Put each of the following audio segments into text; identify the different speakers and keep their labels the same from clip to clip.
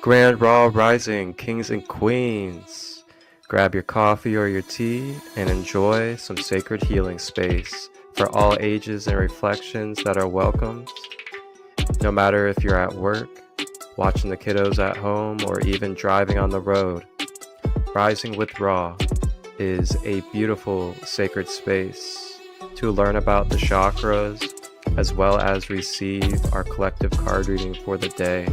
Speaker 1: Grand Raw Rising, kings and queens. Grab your coffee or your tea and enjoy some sacred healing space for all ages and reflections that are welcomed. No matter if you're at work, watching the kiddos at home, or even driving on the road, Rising with Ra is a beautiful sacred space to learn about the chakras as well as receive our collective card reading for the day.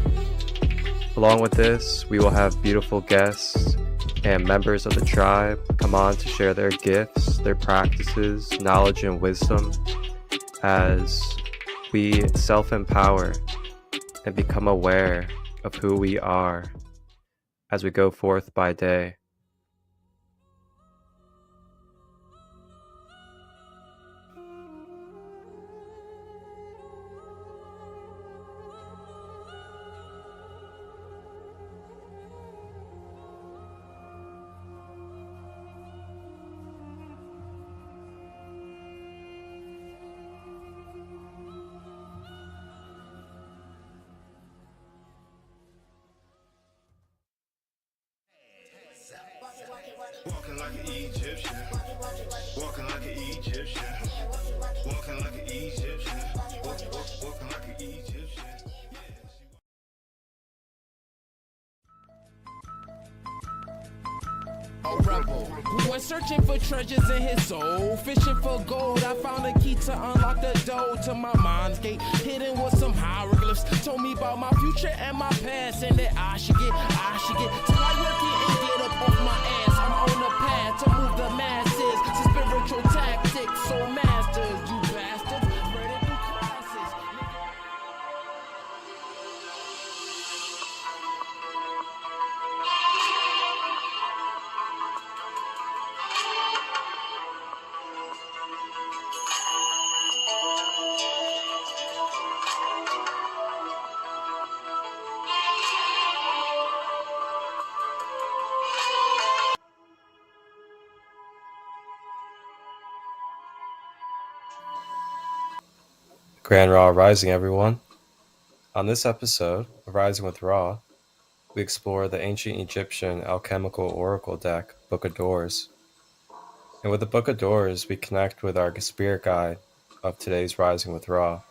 Speaker 1: Along with this, we will have beautiful guests and members of the tribe come on to share their gifts, their practices, knowledge, and wisdom as we self-empower and become aware of who we are as we go forth by day.
Speaker 2: Walking like an Egyptian, walking like an Egyptian, walking like an Egyptian, walking like an Egyptian.
Speaker 3: A rebel who went searching for treasures in his soul, fishing for gold. I found a key to unlock the door to my mind's gate, hidden with some hieroglyphs. Told me about my future and my past, and that I should get till I work it and get up off my ass. I'm on the path to move the masses to spiritual tactics. So masters, you bastards, murder through classes.
Speaker 1: Grand Raw Rising, everyone. On this episode of Rising with Ra, we explore the ancient Egyptian alchemical oracle deck, Book of Doors. And with the Book of Doors, we connect with our spirit guide of today's Rising with Ra.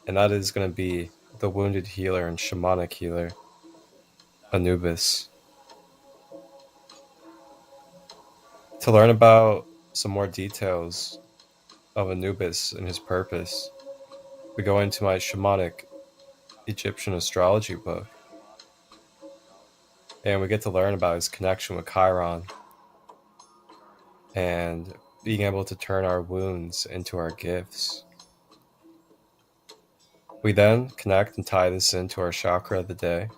Speaker 1: And that is going to be the wounded healer and shamanic healer, Anubis. To learn about some more details of Anubis and his purpose, we go into my Shamanic Egyptian Astrology book, and we get to learn about his connection with Chiron and being able to turn our wounds into our gifts. We then connect and tie this into our chakra of the day,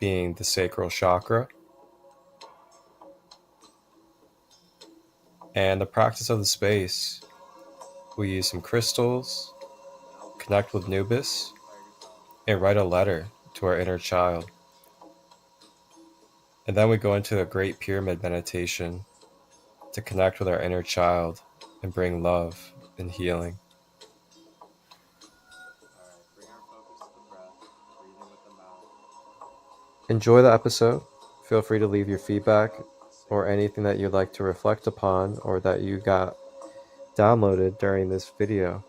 Speaker 1: being the Sacral Chakra, and the practice of the space. We use some crystals, connect with Anubis, and write a letter to our inner child. And then we go into a Great Pyramid meditation to connect with our inner child and bring love and healing. Enjoy the episode. Feel free to leave your feedback or anything that you'd like to reflect upon or that you got downloaded during this video.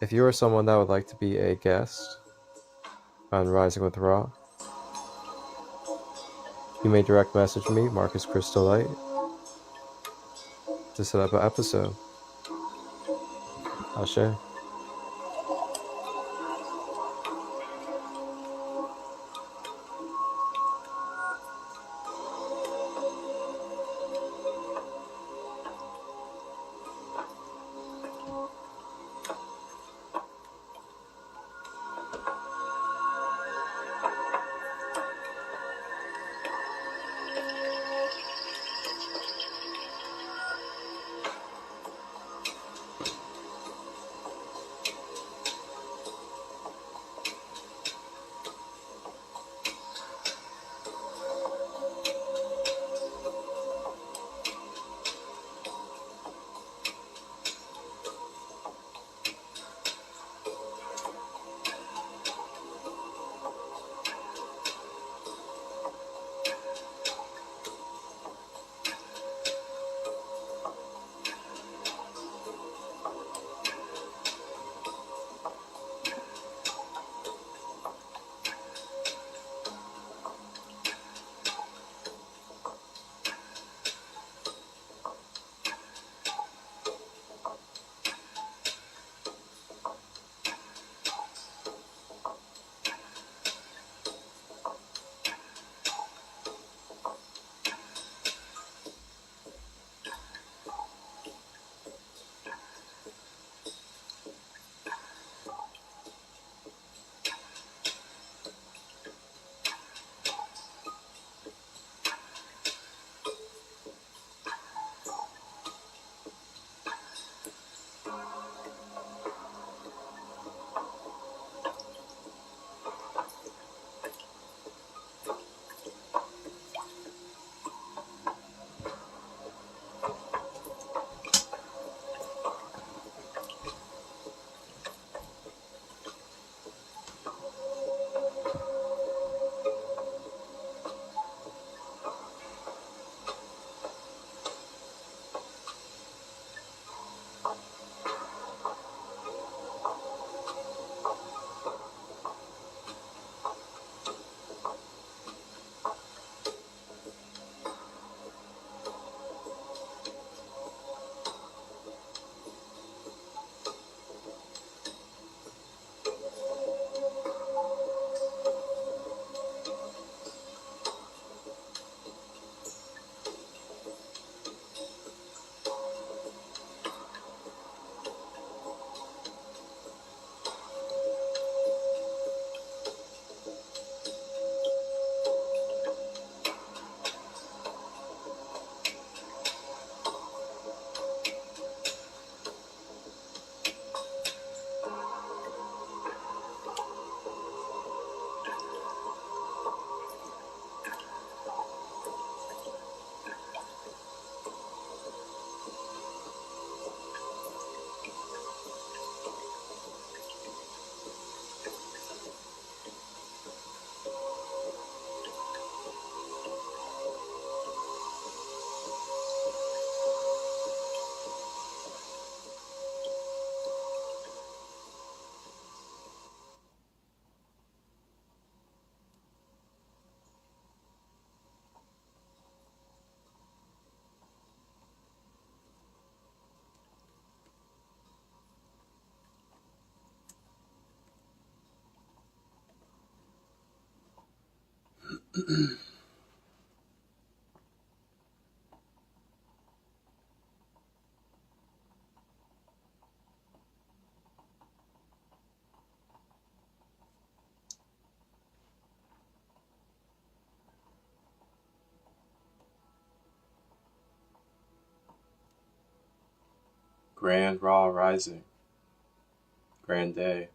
Speaker 1: If you are someone that would like to be a guest on Rising with Ra, you may direct message me, Marcus Christolight, to set up an episode. I'll share. Grand Raw Rising, Grand Day.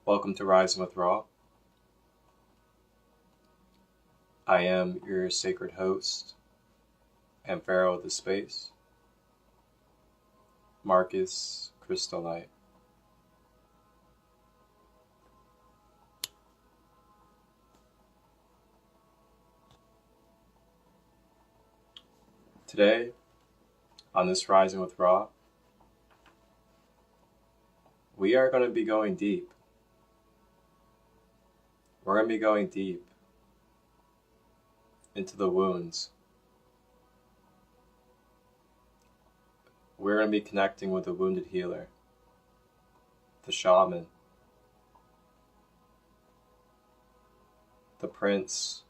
Speaker 1: Welcome to Rising with Ra. I am your sacred host and Pharaoh of the space, Marcus Christolight. Today, on this Rising with Ra, we are going to be going deep. We're going to be going deep into the wounds. We're going to be connecting with the wounded healer, the shaman, the prince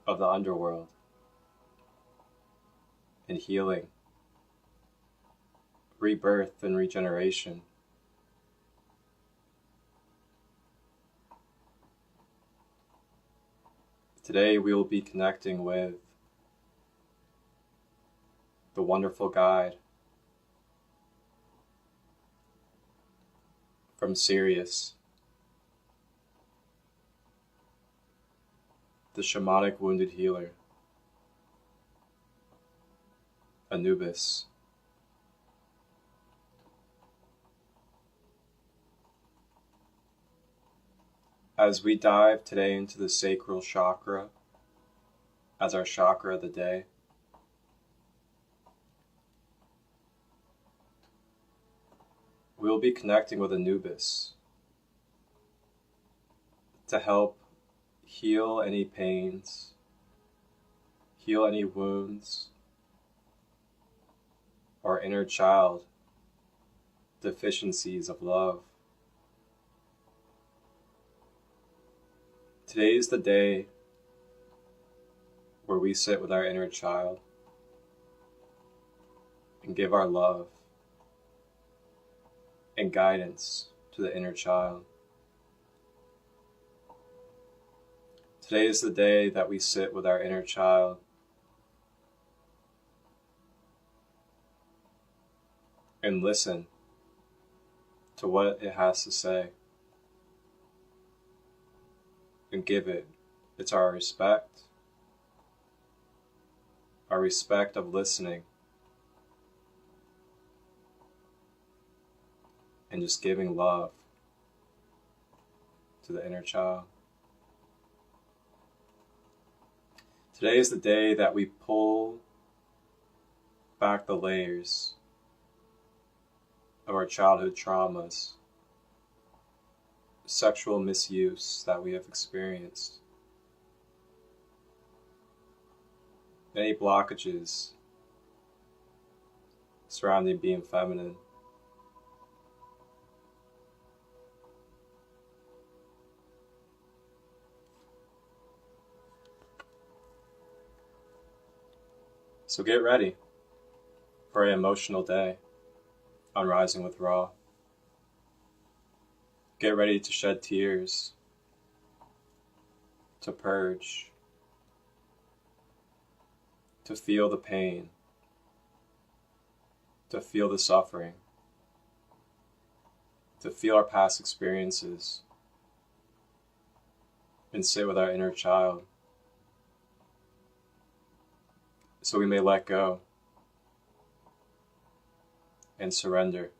Speaker 1: of the underworld, and healing, rebirth, and regeneration. Today we will be connecting with the wonderful guide from Sirius, the shamanic wounded healer, Anubis. As we dive today into the Sacral Chakra as our chakra of the day, we will be connecting with Anubis to help heal any pains, heal any wounds, or inner child deficiencies of love. Today is the day where we sit with our inner child and give our love and guidance to the inner child. Today is the day that we sit with our inner child and listen to what it has to say and give it. It's our respect of listening and just giving love to the inner child. Today is the day that we pull back the layers of our childhood traumas, sexual misuse that we have experienced, any blockages surrounding being feminine. So get ready for an emotional day on Rising with Ra. Get ready to shed tears, to purge, to feel the pain, to feel the suffering, to feel our past experiences, and sit with our inner child so we may let go and surrender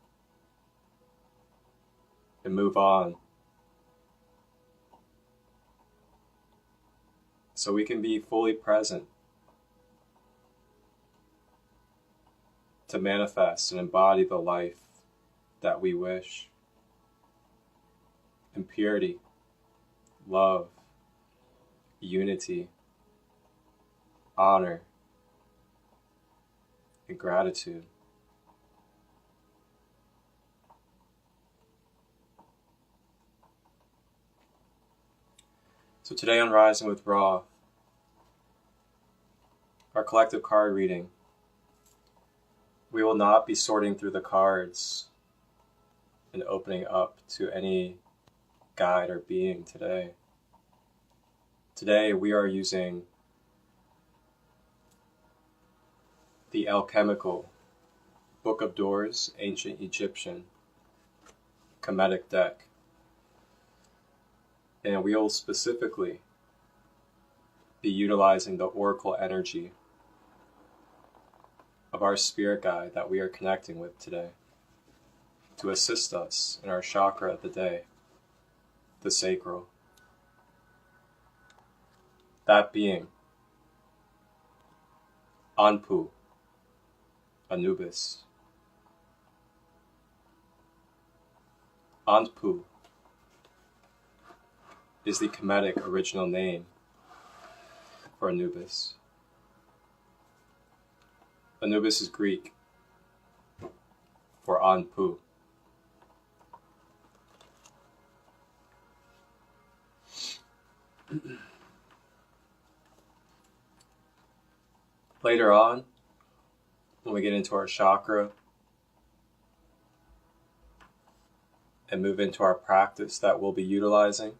Speaker 1: and move on, so we can be fully present to manifest and embody the life that we wish in purity, love, unity, honor, and gratitude. So today on Rising with Ra, our collective card reading, we will not be sorting through the cards and opening up to any guide or being today. Today we are using the alchemical Book of Doors, Ancient Egyptian Kemetic deck. And we will specifically be utilizing the oracle energy of our spirit guide that we are connecting with today to assist us in our chakra of the day, the sacral. That being Anpu, Anubis. Anpu is the Kemetic original name for Anubis. Anubis is Greek for Anpu. Later on, when we get into our chakra and move into our practice that we'll be utilizing,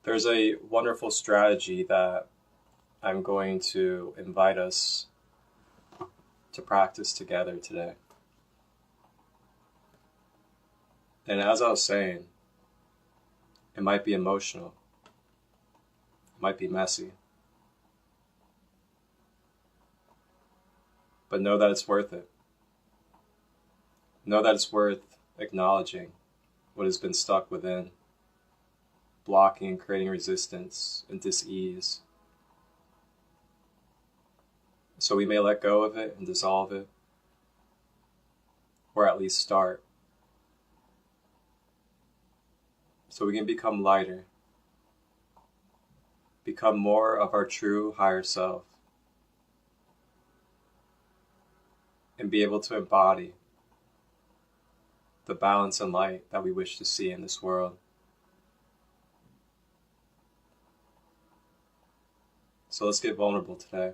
Speaker 1: there's a wonderful strategy that I'm going to invite us to practice together today. And as I was saying, it might be emotional, it might be messy, but know that it's worth it. Know that it's worth acknowledging what has been stuck within, blocking and creating resistance and dis-ease. So we may let go of it and dissolve it, or at least start, so we can become lighter, become more of our true higher self, and be able to embody the balance and light that we wish to see in this world. So let's get vulnerable today.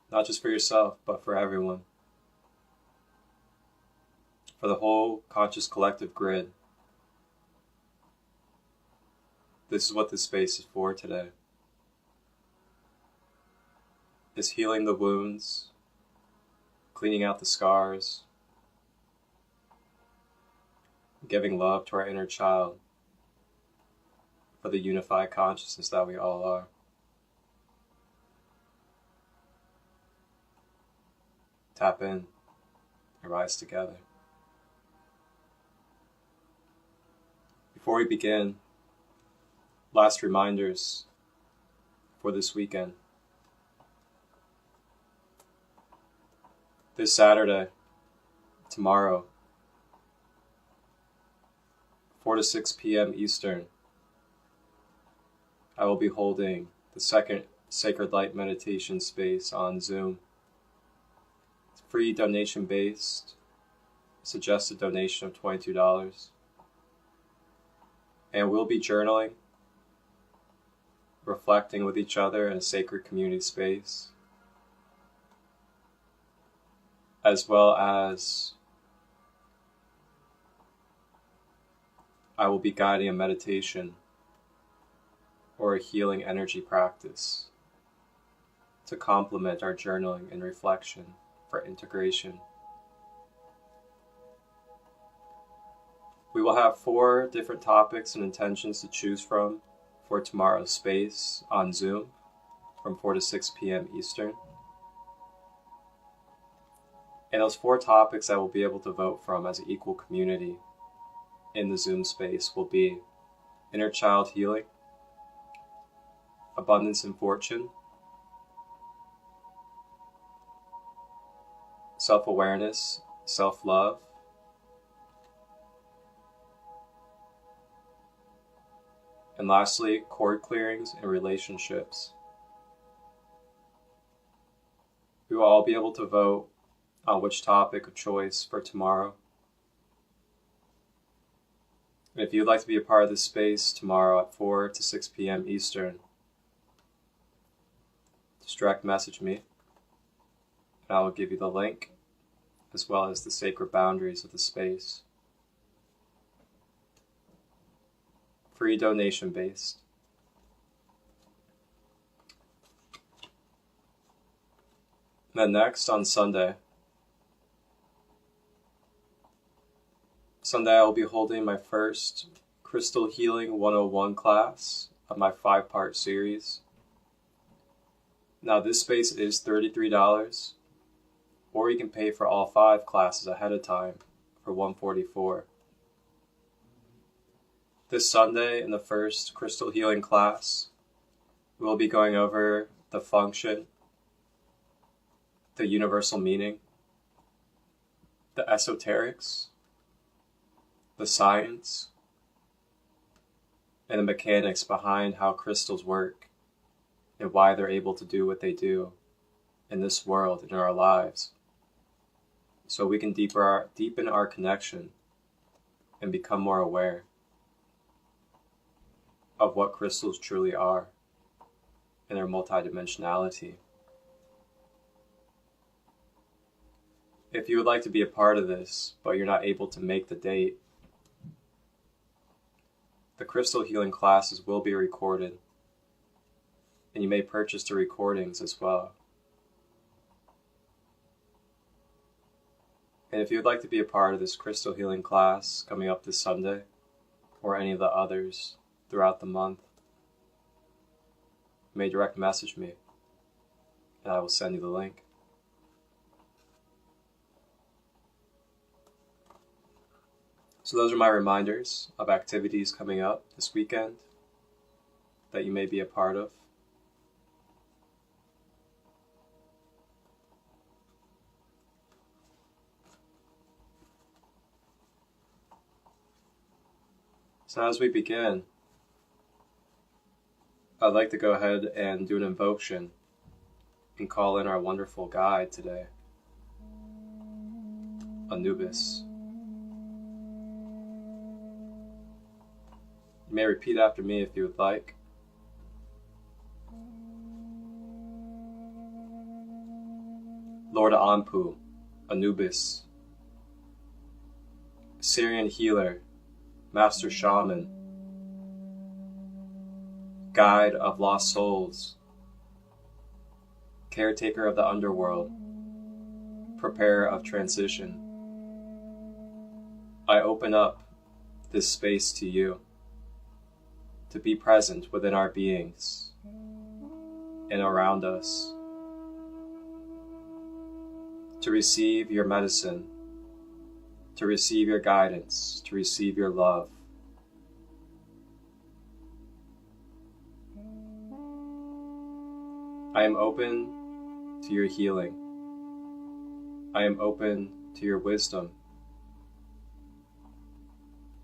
Speaker 1: Not just for yourself, but for everyone. For the whole conscious collective grid. This is what this space is for today. It's healing the wounds, cleaning out the scars, giving love to our inner child, for the unified consciousness that we all are. Tap in and rise together. Before we begin, last reminders for this weekend. This Saturday, tomorrow, 4 to 6 p.m. Eastern, I will be holding the second Sacred Light meditation space on Zoom. It's free, donation based, suggested donation of $22. And we'll be journaling, reflecting with each other in a sacred community space, as well as I will be guiding a meditation or a healing energy practice to complement our journaling and reflection for integration. We will have 4 different topics and intentions to choose from for tomorrow's space on Zoom from 4 to 6 p.m. Eastern. And those 4 topics I will be able to vote from as an equal community in the Zoom space will be inner child healing, abundance and fortune, self-awareness, self-love, and lastly, cord clearings and relationships. We will all be able to vote on which topic of choice for tomorrow. And if you'd like to be a part of this space tomorrow at 4 to 6 p.m. Eastern, just direct message me, and I will give you the link, as well as the sacred boundaries of the space. Free donation based. Then next on Sunday I will be holding my first Crystal Healing 101 class of my 5-part series. Now this space is $33, or you can pay for all 5 classes ahead of time for $144. This Sunday in the first Crystal Healing class, we'll be going over the function, the universal meaning, the esoterics, the science, and the mechanics behind how crystals work and why they're able to do what they do in this world and in our lives, so we can deepen our connection and become more aware of what crystals truly are and their multidimensionality. If you would like to be a part of this, but you're not able to make the date, the Crystal Healing classes will be recorded, and you may purchase the recordings as well. And if you'd like to be a part of this Crystal Healing class coming up this Sunday, or any of the others throughout the month, you may direct message me, and I will send you the link. So those are my reminders of activities coming up this weekend that you may be a part of. So as we begin, I'd like to go ahead and do an invocation and call in our wonderful guide today, Anubis. You may repeat after me if you would like. Lord Anpu, Anubis, Syrian healer, master shaman, guide of lost souls, caretaker of the underworld, preparer of transition, I open up this space to you, to be present within our beings and around us, to receive your medicine, to receive your guidance, to receive your love. I am open to your healing. I am open to your wisdom.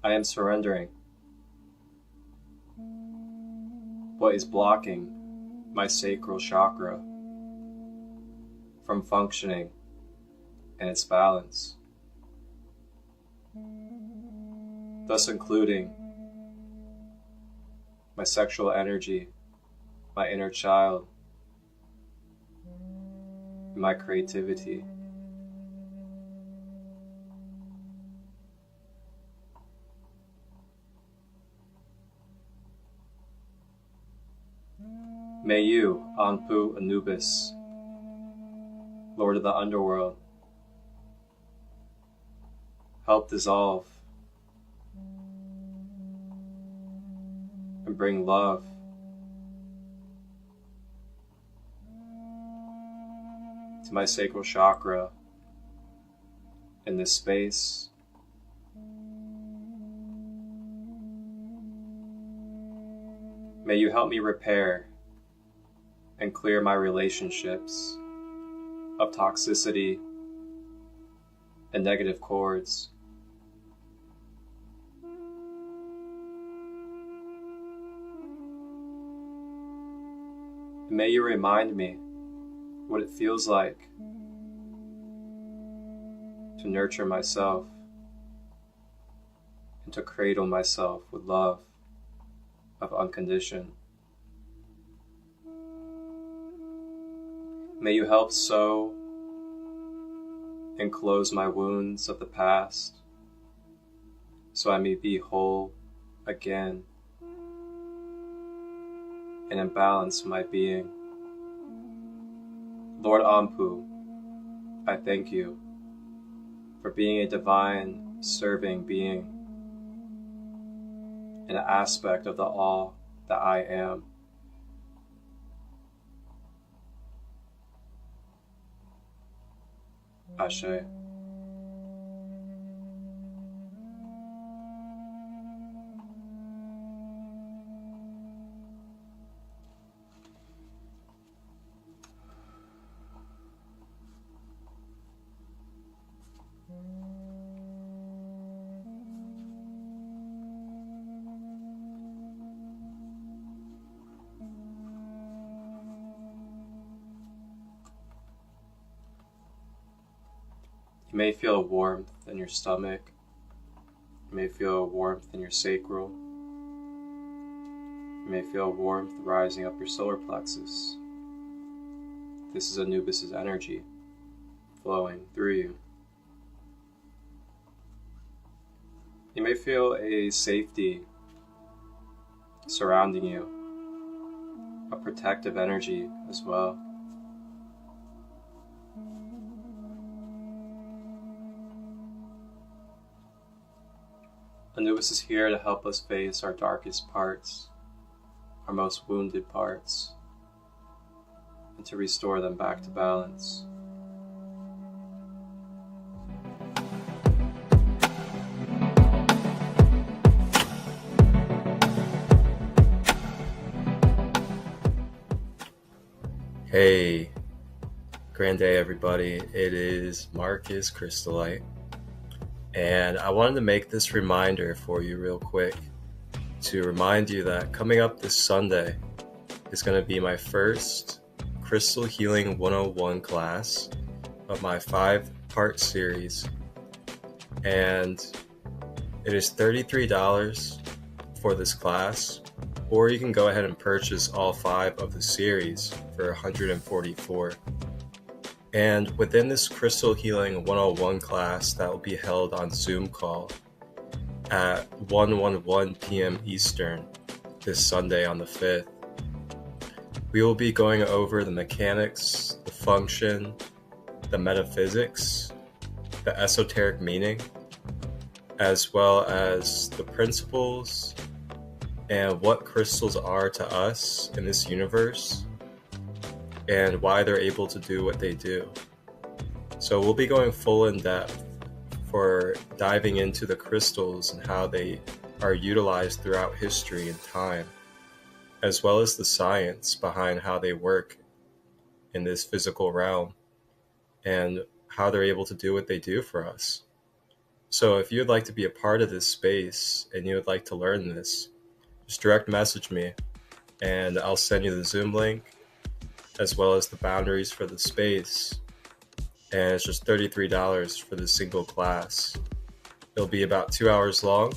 Speaker 1: I am surrendering what is blocking my sacral chakra from functioning in its balance, thus including my sexual energy, my inner child, and my creativity. May you, Anpu Anubis, Lord of the Underworld, help dissolve and bring love to my sacral chakra in this space. May you help me repair and clear my relationships of toxicity and negative cords. And may you remind me what it feels like to nurture myself, and to cradle myself with love of unconditioned. May you help sew and close my wounds of the past, so I may be whole again and in balance my being. Lord Anpu, I thank you for being a divine serving being, an aspect of the all that I am. Ashe. You may feel a warmth in your stomach. You may feel a warmth in your sacral. You may feel warmth rising up your solar plexus. This is Anubis' energy flowing through you. You may feel a safety surrounding you, a protective energy as well. Anubis is here to help us face our darkest parts, our most wounded parts, and to restore them back to balance. Hey, grand day everybody. It is Marcus Christolight. And I wanted to make this reminder for you real quick to remind you that coming up this Sunday is going to be my first Crystal Healing 101 class of my 5-part series. And it is $33 for this class, or you can go ahead and purchase all 5 of the series for $144. And within this Crystal Healing 101 class that will be held on Zoom call at 1:11 p.m. Eastern this Sunday on the 5th, we will be going over the mechanics, the function, the metaphysics, the esoteric meaning, as well as the principles and what crystals are to us in this universe, and why they're able to do what they do. So we'll be going full in depth for diving into the crystals and how they are utilized throughout history and time, as well as the science behind how they work in this physical realm and how they're able to do what they do for us. So if you'd like to be a part of this space and you would like to learn this, just direct message me and I'll send you the Zoom link as well as the boundaries for the space. And it's just $33 for the single class. It'll be about 2 hours long.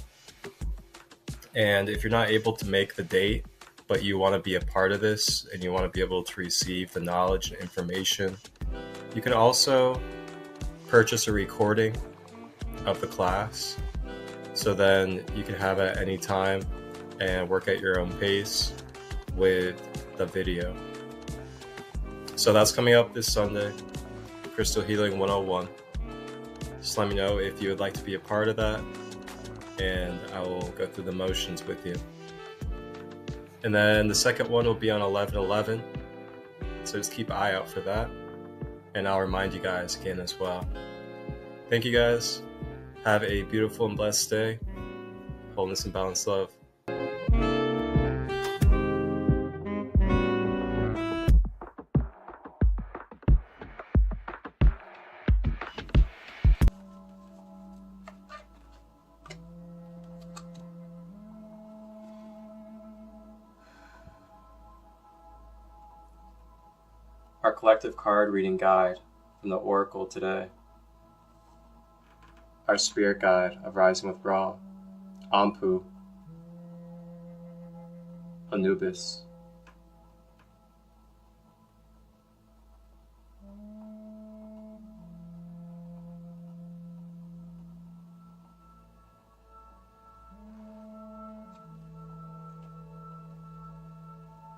Speaker 1: And if you're not able to make the date, but you want to be a part of this and you want to be able to receive the knowledge and information, you can also purchase a recording of the class. So then you can have it at any time and work at your own pace with the video. So that's coming up this Sunday, Crystal Healing 101. Just let me know if you would like to be a part of that, and I will go through the motions with you. And then the second one will be on 11/11, so just keep an eye out for that, and I'll remind you guys again as well. Thank you guys. Have a beautiful and blessed day. Wholeness and balanced love. Our collective card reading guide from the Oracle today. our spirit guide of Rising with Ra, Anpu, Anubis.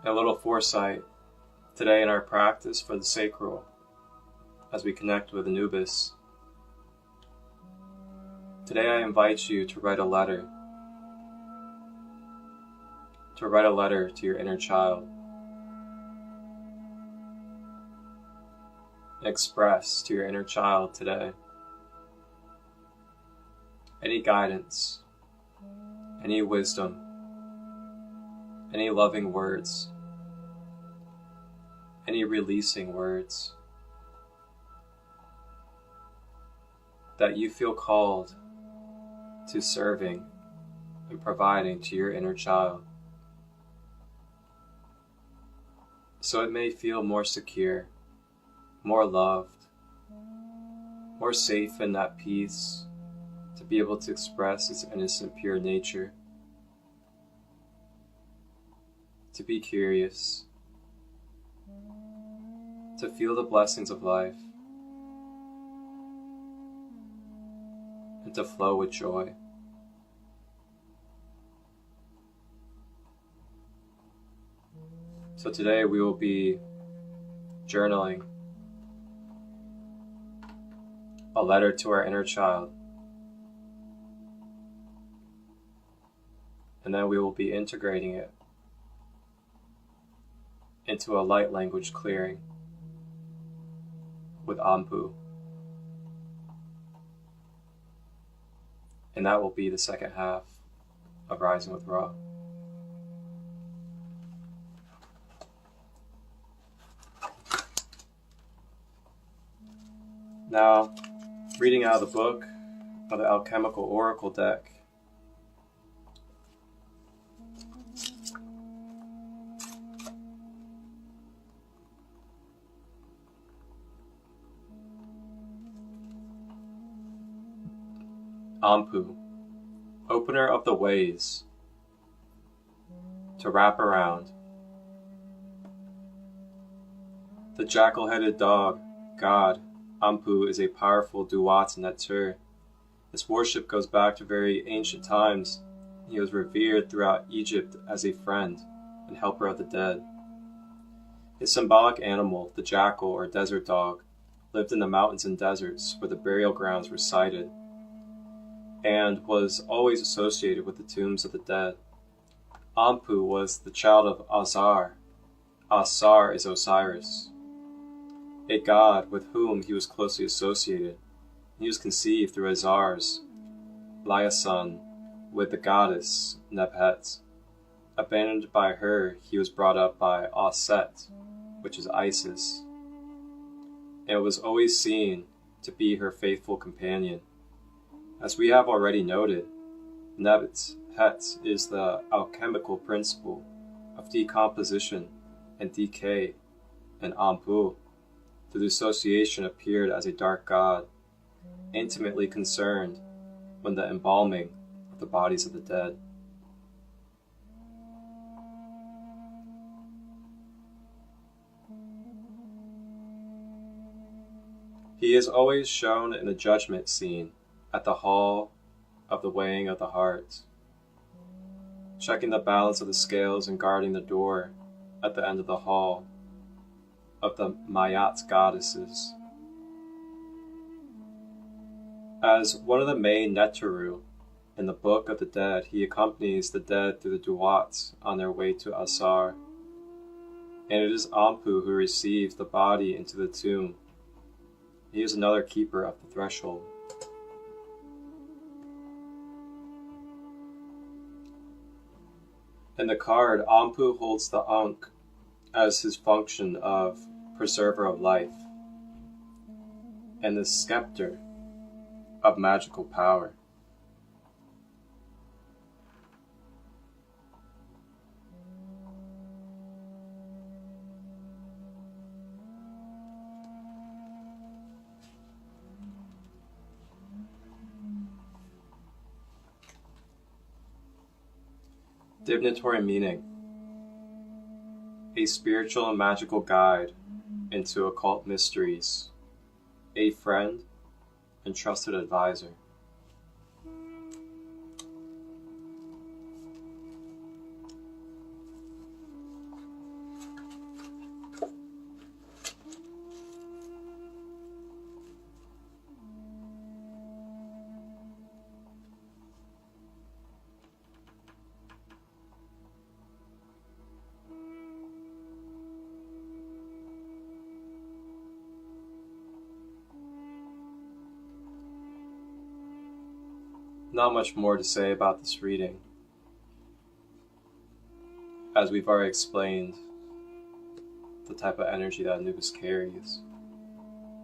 Speaker 1: A little foresight today in our practice for the sacral as we connect with Anubis. Today I invite you to write a letter. To write a letter to your inner child. Express to your inner child today any guidance, any wisdom, any loving words, any releasing words that you feel called to serving and providing to your inner child, so it may feel more secure, more loved, more safe and at peace to be able to express its innocent, pure nature, to be curious, to feel the blessings of life, and to flow with joy. So today we will be journaling a letter to our inner child, and then we will be integrating it into a light language clearing with Anpu. And that will be the second half of Rising with Ra. Now, reading out of the book of the Alchemical Oracle deck, Anpu, opener of the ways to wrap around. The jackal-headed dog, God, Anpu is a powerful duat nature. His worship goes back to very ancient times. He was revered throughout Egypt as a friend and helper of the dead. His symbolic animal, the jackal or desert dog, lived in the mountains and deserts where the burial grounds were sited, and was always associated with the tombs of the dead. Anpu was the child of Azar. Asar is Osiris, a god with whom he was closely associated. He was conceived through Azar's liaison with the goddess Nebhet. Abandoned by her, he was brought up by Aset, which is Isis, and was always seen to be her faithful companion. As we have already noted, Nebhet is the alchemical principle of decomposition and decay, and Anpu, through the association, appeared as a dark god, intimately concerned with the embalming of the bodies of the dead. He is always shown in the judgment scene at the hall of the weighing of the heart, checking the balance of the scales and guarding the door at the end of the hall of the Mayat goddesses. As one of the main Neteru in the Book of the Dead, he accompanies the dead through the duats on their way to Asar, and it is Anpu who receives the body into the tomb. He is another keeper of the threshold. In the card, Anpu holds the Ankh as his function of preserver of life, and the scepter of magical power. Divinatory meaning: a spiritual and magical guide into occult mysteries, a friend and trusted advisor. Not much more to say about this reading, as we've already explained the type of energy that Anubis carries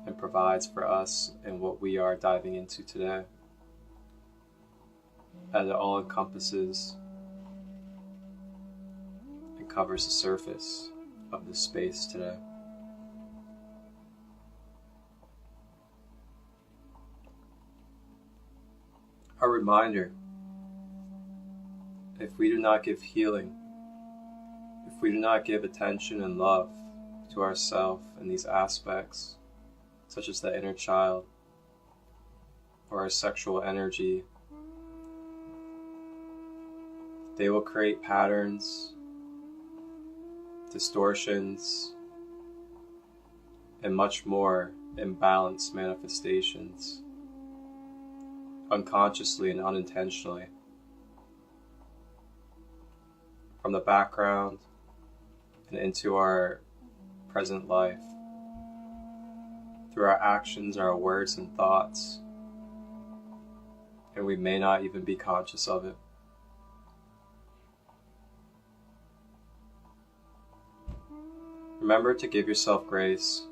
Speaker 1: and provides for us and what we are diving into today, as it all encompasses and covers the surface of this space today. A reminder: if we do not give healing, if we do not give attention and love to ourselves and these aspects, such as the inner child or our sexual energy, they will create patterns, distortions, and much more imbalanced manifestations, unconsciously and unintentionally, from the background and into our present life, through our actions, our words and thoughts, and we may not even be conscious of it. Remember to give yourself grace,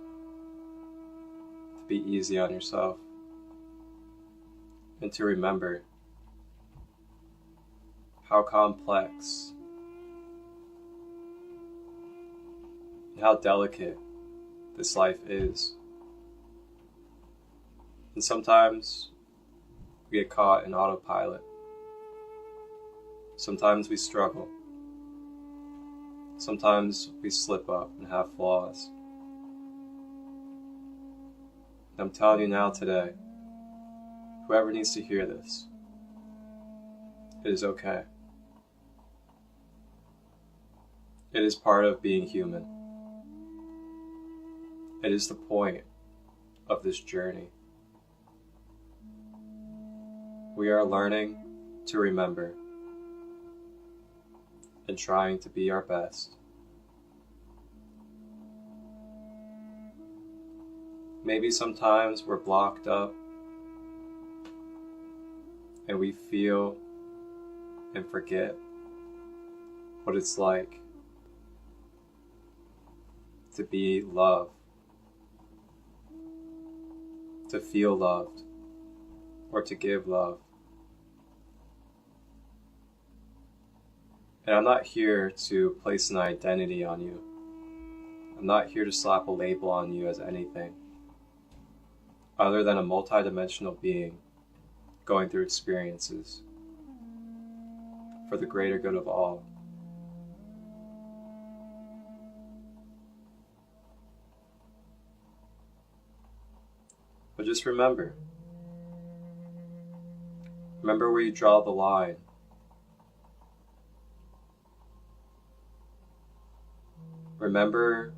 Speaker 1: to be easy on yourself, and to remember how complex and how delicate this life is. And sometimes we get caught in autopilot. Sometimes we struggle. Sometimes we slip up and have flaws. And I'm telling you now today, whoever needs to hear this, it is okay. It is part of being human. It is the point of this journey. We are learning to remember and trying to be our best. Maybe sometimes we're blocked up and we feel and forget what it's like to be loved, to feel loved, or to give love. And I'm not here to place an identity on you. I'm not here to slap a label on you as anything other than a multidimensional being going through experiences for the greater good of all. But just remember where you draw the line. Remember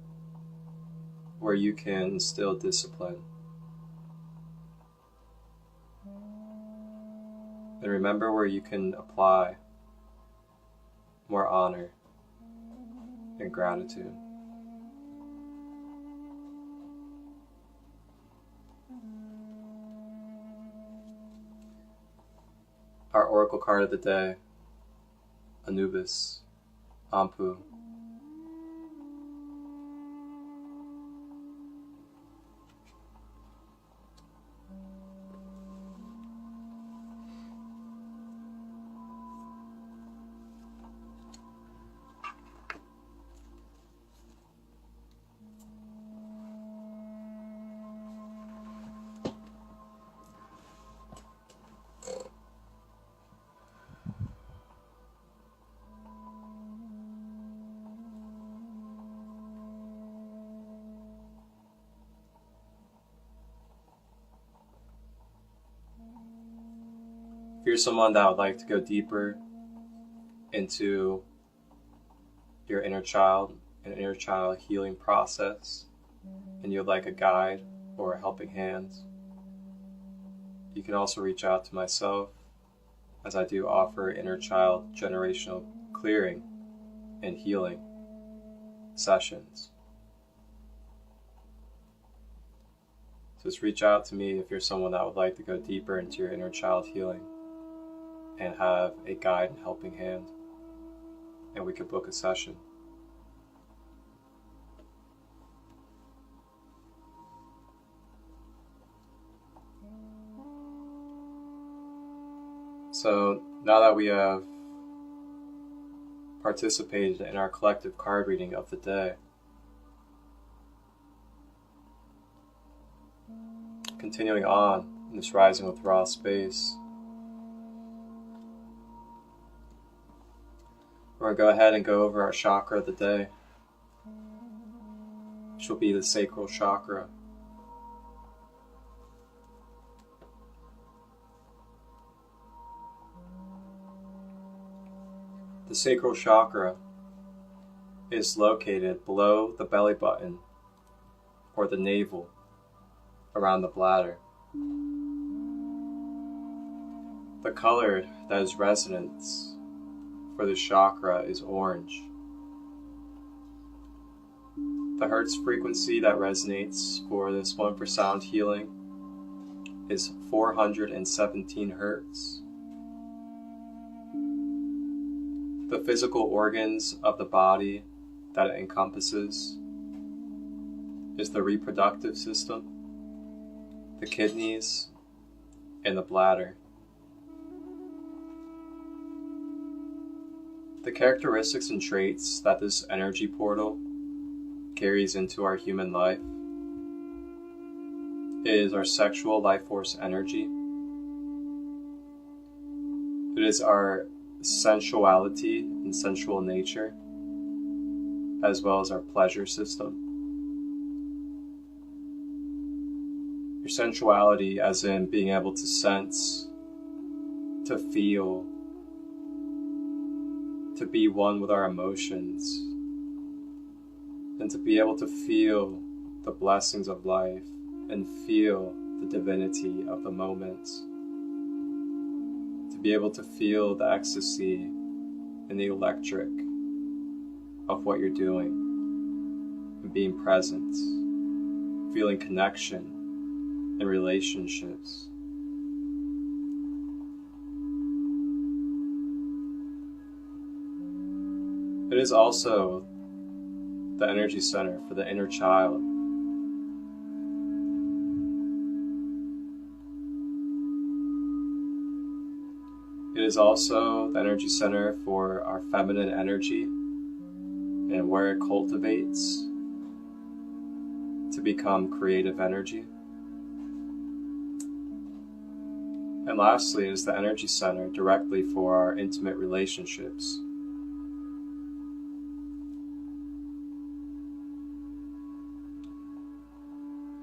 Speaker 1: where you can instill discipline. And remember where you can apply more honor and gratitude. Our oracle card of the day, Anubis, Anpu. If you're someone that would like to go deeper into your inner child, an inner child healing process, and you'd like a guide or a helping hand, you can also reach out to myself, as I do offer inner child generational clearing and healing sessions. Just reach out to me if you're someone that would like to go deeper into your inner child healing and have a guide and helping hand, and we could book a session. So now that we have participated in our collective card reading of the day, continuing on in this Rising with Raw space, we're going to go ahead and go over our chakra of the day, which will be the Sacral Chakra. The Sacral Chakra is located below the belly button or the navel, around the bladder. The color that is resonance for this chakra is orange. The hertz frequency that resonates for this one for sound healing is 417 hertz. The physical organs of the body that it encompasses is the reproductive system, the kidneys, and the bladder. The characteristics and traits that this energy portal carries into our human life is our sexual life force energy. It is our sensuality and sensual nature, as well as our pleasure system. Your sensuality as in being able to sense, to feel, to be one with our emotions, and to be able to feel the blessings of life and feel the divinity of the moment. To be able to feel the ecstasy and the electric of what you're doing and being present, feeling connection and relationships. It is also the energy center for the inner child. It is also the energy center for our feminine energy and where it cultivates to become creative energy. And lastly, it is the energy center directly for our intimate relationships.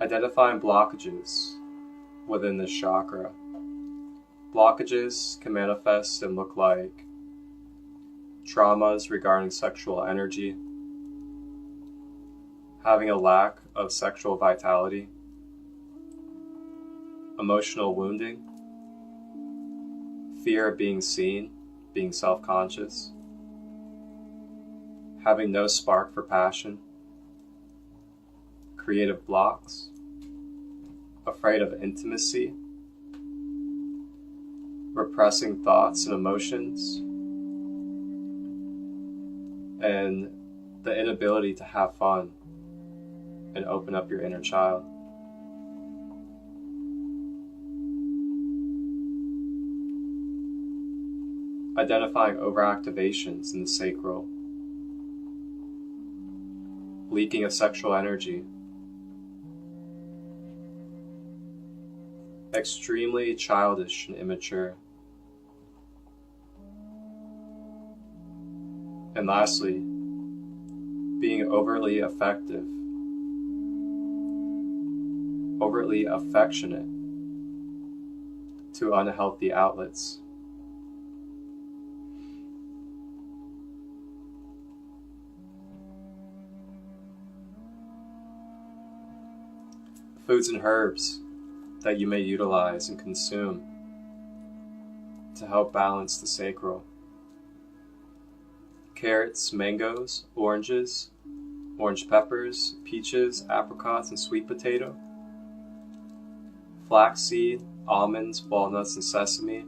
Speaker 1: Identifying blockages within this chakra. Blockages can manifest and look like traumas regarding sexual energy, having a lack of sexual vitality, emotional wounding, fear of being seen, being self-conscious, having no spark for passion, creative blocks, afraid of intimacy, repressing thoughts and emotions, and the inability to have fun and open up your inner child. Identifying overactivations in the sacral, leaking of sexual energy, extremely childish and immature. And lastly, being overtly affective, overtly affectionate to unhealthy outlets foods and herbs that you may utilize and consume to help balance the sacral. Carrots, mangoes, oranges, orange peppers, peaches, apricots, and sweet potato. Flaxseed, almonds, walnuts, and sesame.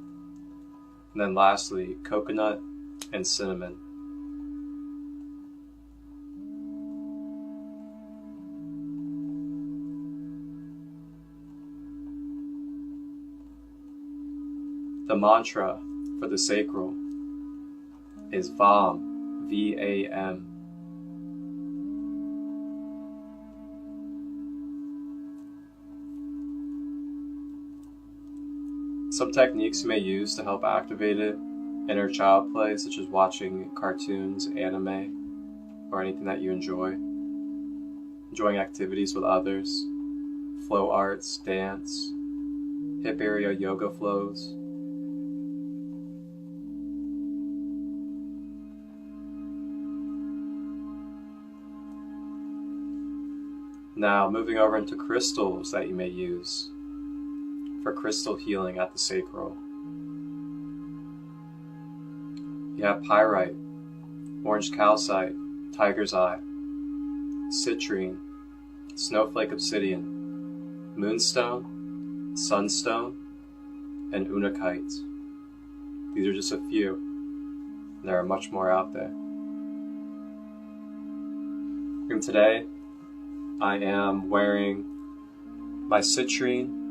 Speaker 1: And then lastly, coconut and cinnamon. The mantra for the sacral is VAM, V-A-M. Some techniques you may use to help activate it: inner child play, such as watching cartoons, anime, or anything that you enjoy. Enjoying activities with others, flow arts, dance, hip area yoga flows. Now, moving over into crystals that you may use for crystal healing at the sacral. You have pyrite, orange calcite, tiger's eye, citrine, snowflake obsidian, moonstone, sunstone, and unakite. These are just a few. There are much more out there. And today, I am wearing my citrine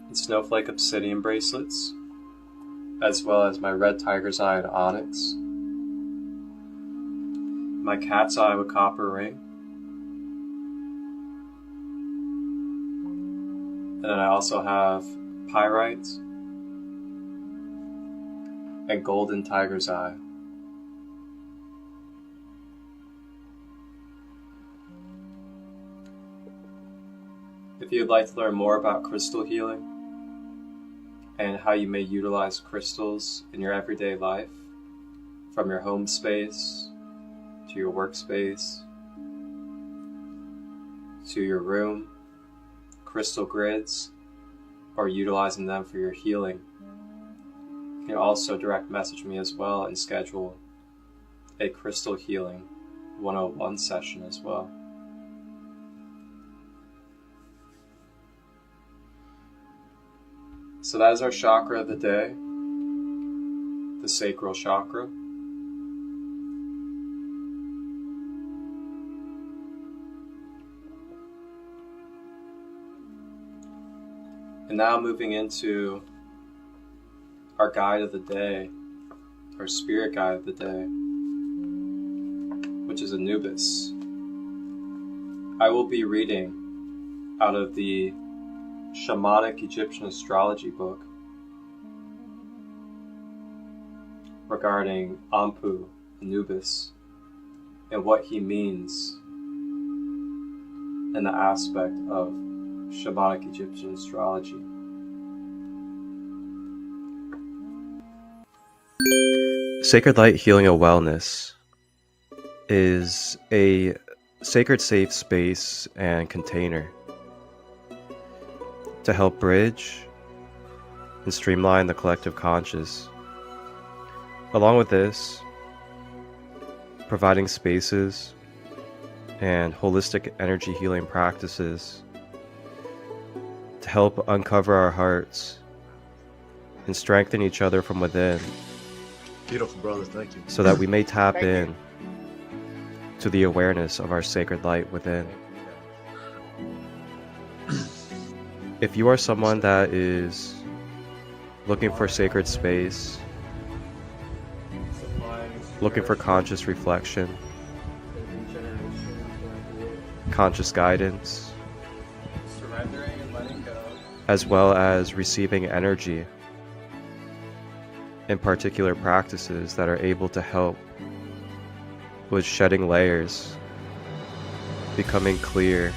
Speaker 1: and snowflake obsidian bracelets, as well as my red tiger's eye and onyx, my cat's eye with copper ring, and then I also have pyrite and golden tiger's eye. If you'd like to learn more about crystal healing and how you may utilize crystals in your everyday life, from your home space to your workspace to your room, crystal grids, or utilizing them for your healing, you can also direct message me as well and schedule a crystal healing 101 session as well. So that is our chakra of the day, the sacral chakra. And now moving into our guide of the day, our spirit guide of the day, which is Anubis. I will be reading out of the Shamanic Egyptian Astrology book regarding Anpu, Anubis, and what he means in the aspect of Shamanic Egyptian Astrology. Sacred Light Healing and Wellness is a sacred safe space and container to help bridge and streamline the collective conscious. Along with this, providing spaces and holistic energy healing practices to help uncover our hearts and strengthen each other from within.
Speaker 4: Beautiful, brother. Thank you.
Speaker 1: So that we may tap in to the awareness of our sacred light within. If you are someone that is looking for sacred space, looking for conscious reflection, conscious guidance, as well as receiving energy in particular practices that are able to help with shedding layers, becoming clear,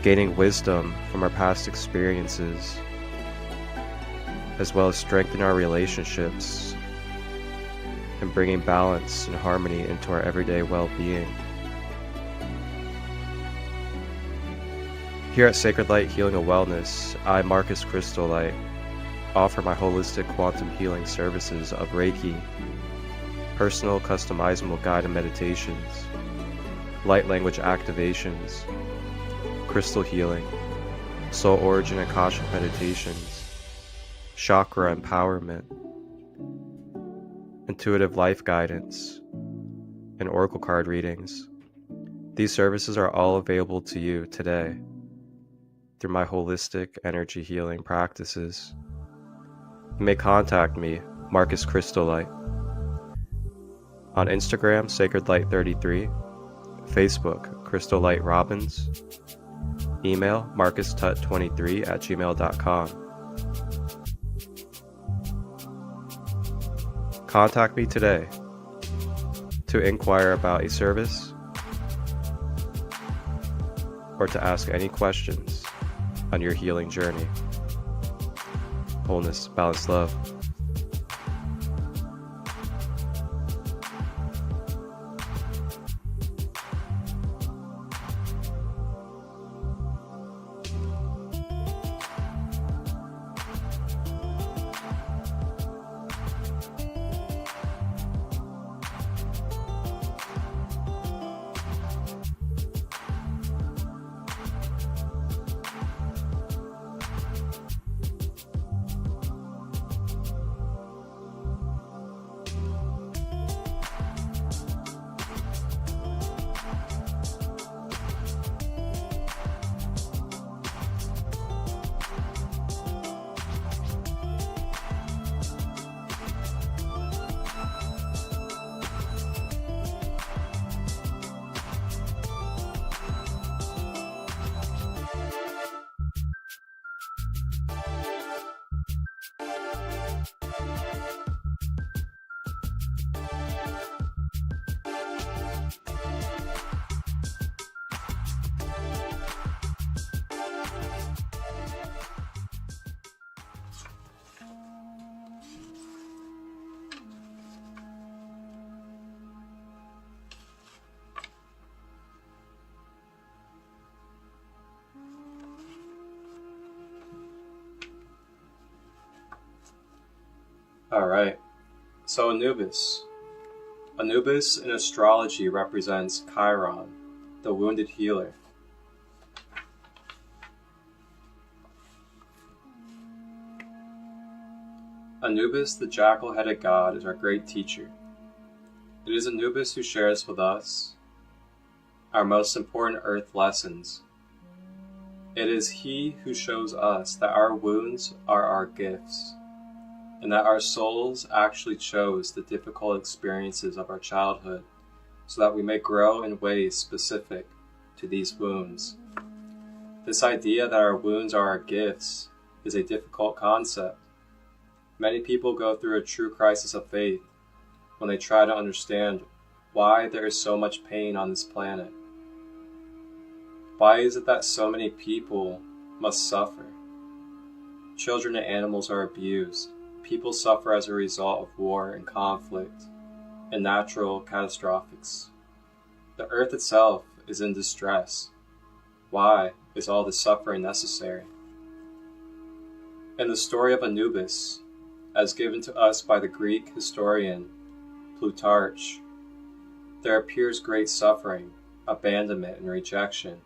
Speaker 1: gaining wisdom from our past experiences, as well as strengthen our relationships and bringing balance and harmony into our everyday well-being. Here at Sacred Light Healing and Wellness, I, Marcus Christolight, offer my holistic quantum healing services of Reiki, personal customizable guided meditations, light language activations, crystal healing, soul origin and Cashapp meditations, chakra empowerment, intuitive life guidance, and oracle card readings. These services are all available to you today through my holistic energy healing practices. You may contact me, Marcus Christolight, on Instagram, SacredLight33, Facebook, Christolight Robbins, email marcustut23@gmail.com. Contact me today to inquire about a service or to ask any questions on your healing journey. Wholeness, balance, love. Alright, so Anubis. Anubis in astrology represents Chiron, the wounded healer. Anubis, the jackal-headed god, is our great teacher. It is Anubis who shares with us our most important earth lessons. It is he who shows us that our wounds are our gifts, and that our souls actually chose the difficult experiences of our childhood so that we may grow in ways specific to these wounds. This idea that our wounds are our gifts is a difficult concept. Many people go through a true crisis of faith when they try to understand why there is so much pain on this planet. Why is it that so many people must suffer? Children and animals are abused. People suffer as a result of war and conflict and natural catastrophes. The earth itself is in distress. Why is all this suffering necessary? In the story of Anubis, as given to us by the Greek historian Plutarch, there appears great suffering, abandonment, and rejection.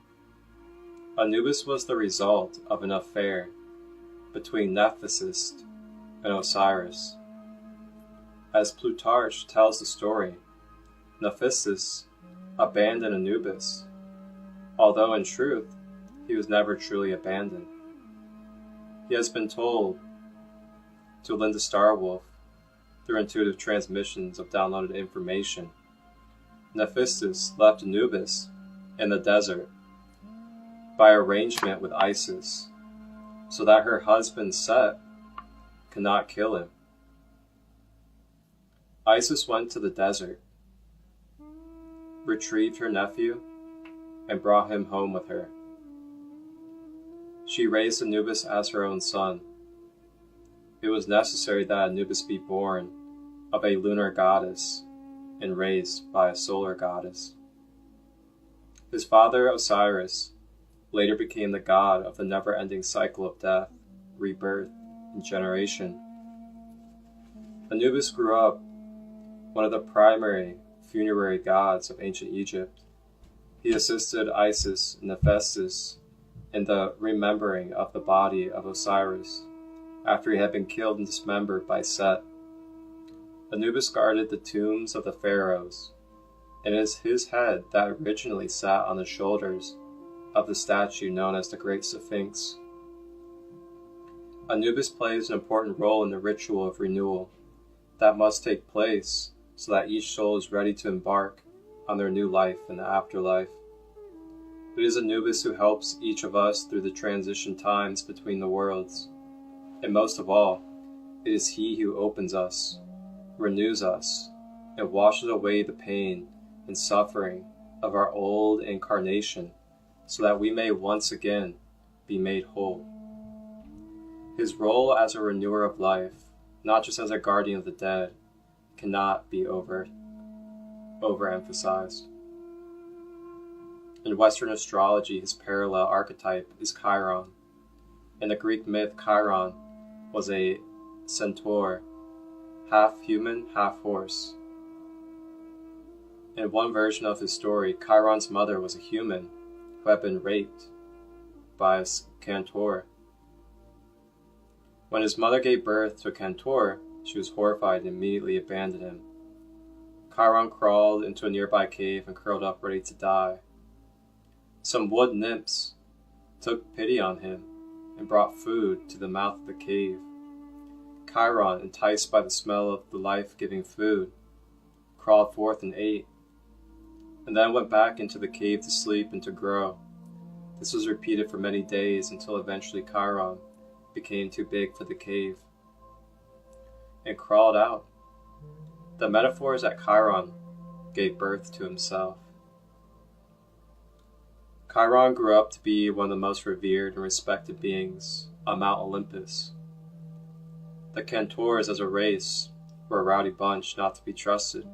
Speaker 1: Anubis was the result of an affair between Nephthys and Osiris. As Plutarch tells the story, Nephthys abandoned Anubis, although in truth he was never truly abandoned. He has been told to Linda Starwolf through intuitive transmissions of downloaded information. Nephthys left Anubis in the desert by arrangement with Isis so that her husband Set could not kill him. Isis went to the desert, retrieved her nephew, and brought him home with her. She raised Anubis as her own son. It was necessary that Anubis be born of a lunar goddess and raised by a solar goddess. His father Osiris later became the god of the never-ending cycle of death, rebirth, and generation. Anubis grew up one of the primary funerary gods of ancient Egypt. He assisted Isis and Hephaestus in the remembering of the body of Osiris after he had been killed and dismembered by Set. Anubis guarded the tombs of the pharaohs, and it is his head that originally sat on the shoulders of the statue known as the Great Sphinx. Anubis plays an important role in the ritual of renewal that must take place so that each soul is ready to embark on their new life in the afterlife. It is Anubis who helps each of us through the transition times between the worlds. And most of all, it is he who opens us, renews us, and washes away the pain and suffering of our old incarnation so that we may once again be made whole. His role as a renewer of life, not just as a guardian of the dead, cannot be overemphasized. In Western astrology, his parallel archetype is Chiron. In the Greek myth, Chiron was a centaur, half human, half horse. In one version of his story, Chiron's mother was a human who had been raped by a centaur. When his mother gave birth to a centaur, she was horrified and immediately abandoned him. Chiron crawled into a nearby cave and curled up ready to die. Some wood nymphs took pity on him and brought food to the mouth of the cave. Chiron, enticed by the smell of the life-giving food, crawled forth and ate, and then went back into the cave to sleep and to grow. This was repeated for many days until eventually Chiron became too big for the cave and crawled out. The metaphor is that Chiron gave birth to himself. Chiron grew up to be one of the most revered and respected beings on Mount Olympus. The centaurs as a race were a rowdy bunch not to be trusted.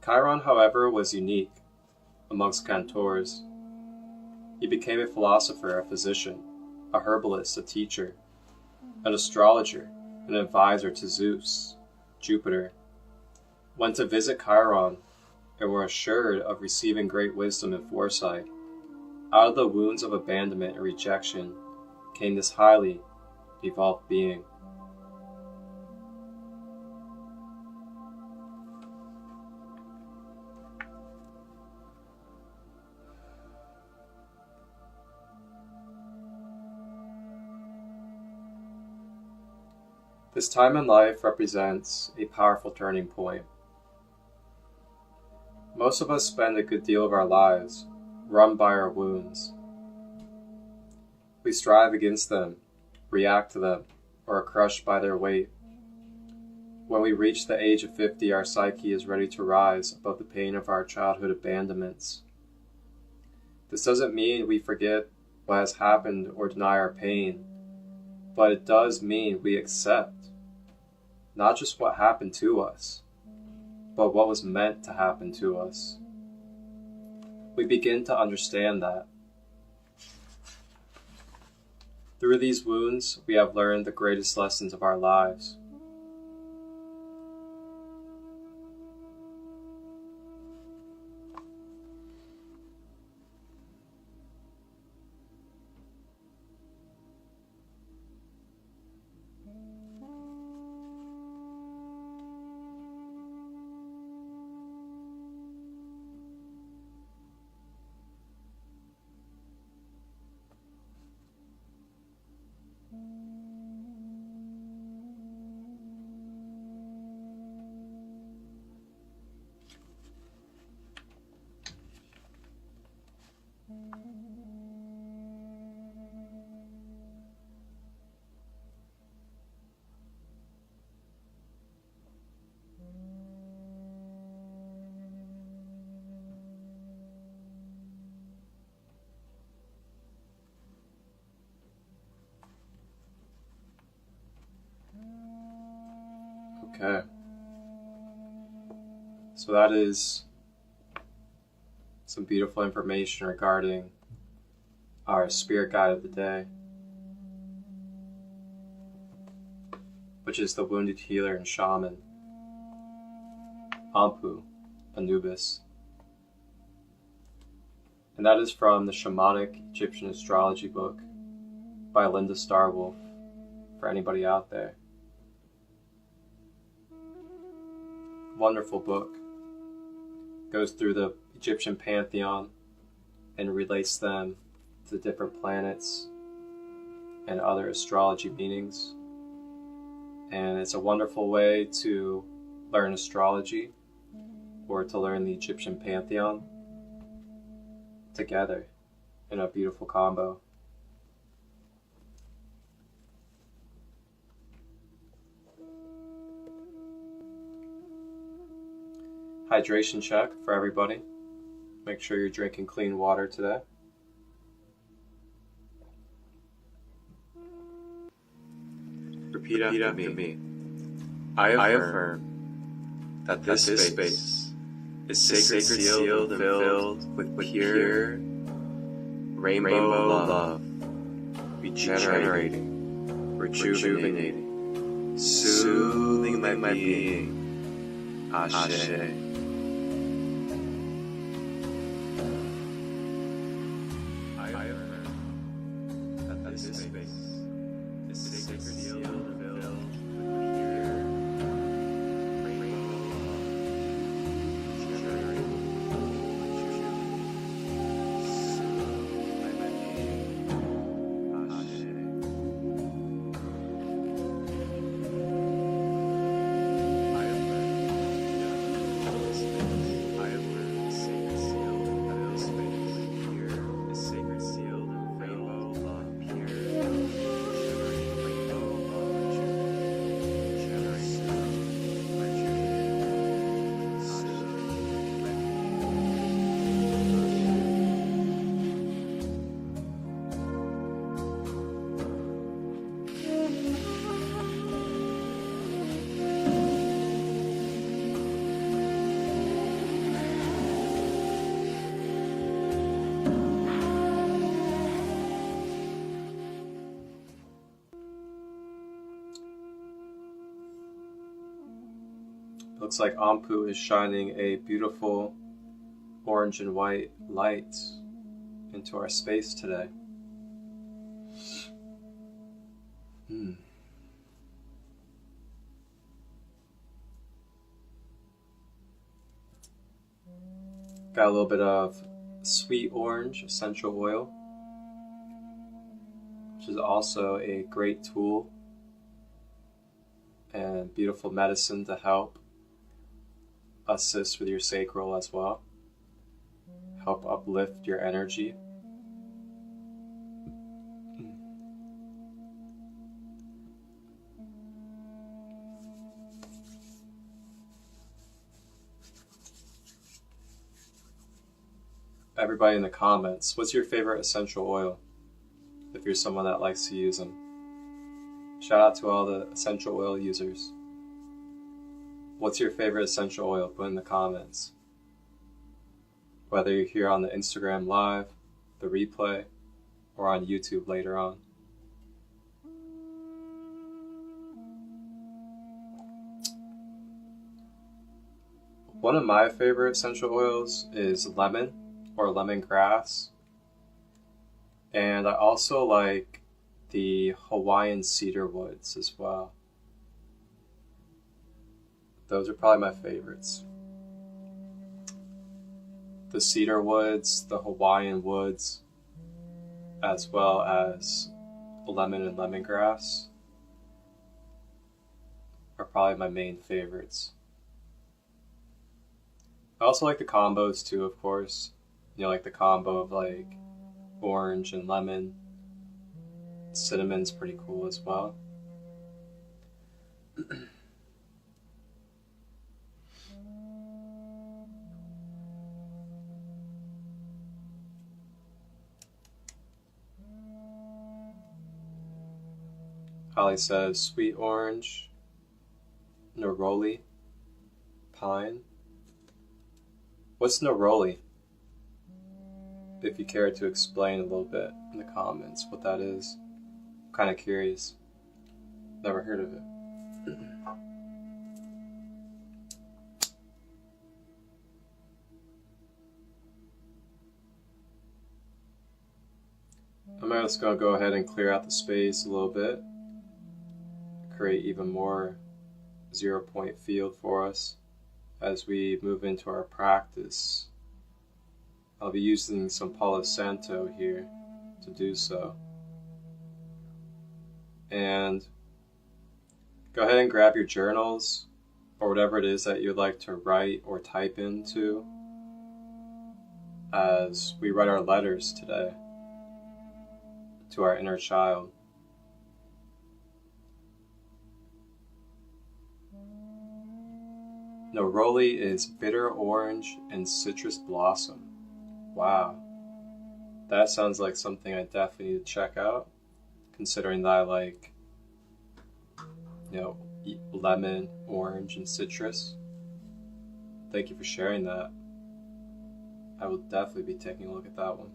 Speaker 1: Chiron, however, was unique amongst centaurs. He became a philosopher, a physician, a herbalist, a teacher, an astrologer, an advisor to Zeus, Jupiter. Went to visit Chiron and were assured of receiving great wisdom and foresight. Out of the wounds of abandonment and rejection came this highly evolved being. This time in life represents a powerful turning point. Most of us spend a good deal of our lives run by our wounds. We strive against them, react to them, or are crushed by their weight. When we reach the age of 50, our psyche is ready to rise above the pain of our childhood abandonments. This doesn't mean we forget what has happened or deny our pain, but it does mean we accept not just what happened to us, but what was meant to happen to us. We begin to understand that. Through these wounds, we have learned the greatest lessons of our lives. Okay. So that is some beautiful information regarding our spirit guide of the day, which is the wounded healer and shaman, Anpu, Anubis. And that is from the Shamanic Egyptian Astrology book by Linda Starwolf, for anybody out there. Wonderful book. Goes through the Egyptian pantheon and relates them to different planets and other astrology meanings. And it's a wonderful way to learn astrology or to learn the Egyptian pantheon together in a beautiful combo. Hydration check for everybody. Make sure you're drinking clean water today.
Speaker 4: Repeat after me. I affirm that this space is sacred, sealed, and filled with pure rainbow love, regenerating, rejuvenating, soothing my being. Ashe. I affirm that this space is sacred, sealed, and filled with pure rainbow love, regenerating, soothing my being. Ashe.
Speaker 1: Looks like Anpu is shining a beautiful orange and white light into our space today. Got a little bit of sweet orange essential oil, which is also a great tool and beautiful medicine to help assist with your sacral as well. Help uplift your energy. Everybody in the comments, what's your favorite essential oil? If you're someone that likes to use them. Shout out to all the essential oil users. What's your favorite essential oil? Put in the comments. Whether you're here on the Instagram live, the replay, or on YouTube later on. One of my favorite essential oils is lemon or lemongrass. And I also like the Hawaiian cedar woods as well. Those are probably my favorites. The cedar woods, the Hawaiian woods, as well as lemon and lemongrass are probably my main favorites. I also like the combos too, of course. You know, like the combo of like orange and lemon. Cinnamon's pretty cool as well. Holly says sweet orange, neroli, pine. What's neroli? if you care to explain a little bit in the comments what that is. I'm kind of curious. Never heard of it. I'm just going to go ahead and clear out the space a little bit, create even more 0-point field for us as we move into our practice. I'll be using some Palo Santo here to do so. And go ahead and grab your journals or whatever it is that you'd like to write or type into as we write our letters today to our inner child. Neroli is bitter orange and citrus blossom. Wow. That sounds like something I definitely need to check out, considering that I like, lemon, orange, and citrus. Thank you for sharing that. I will definitely be taking a look at that one.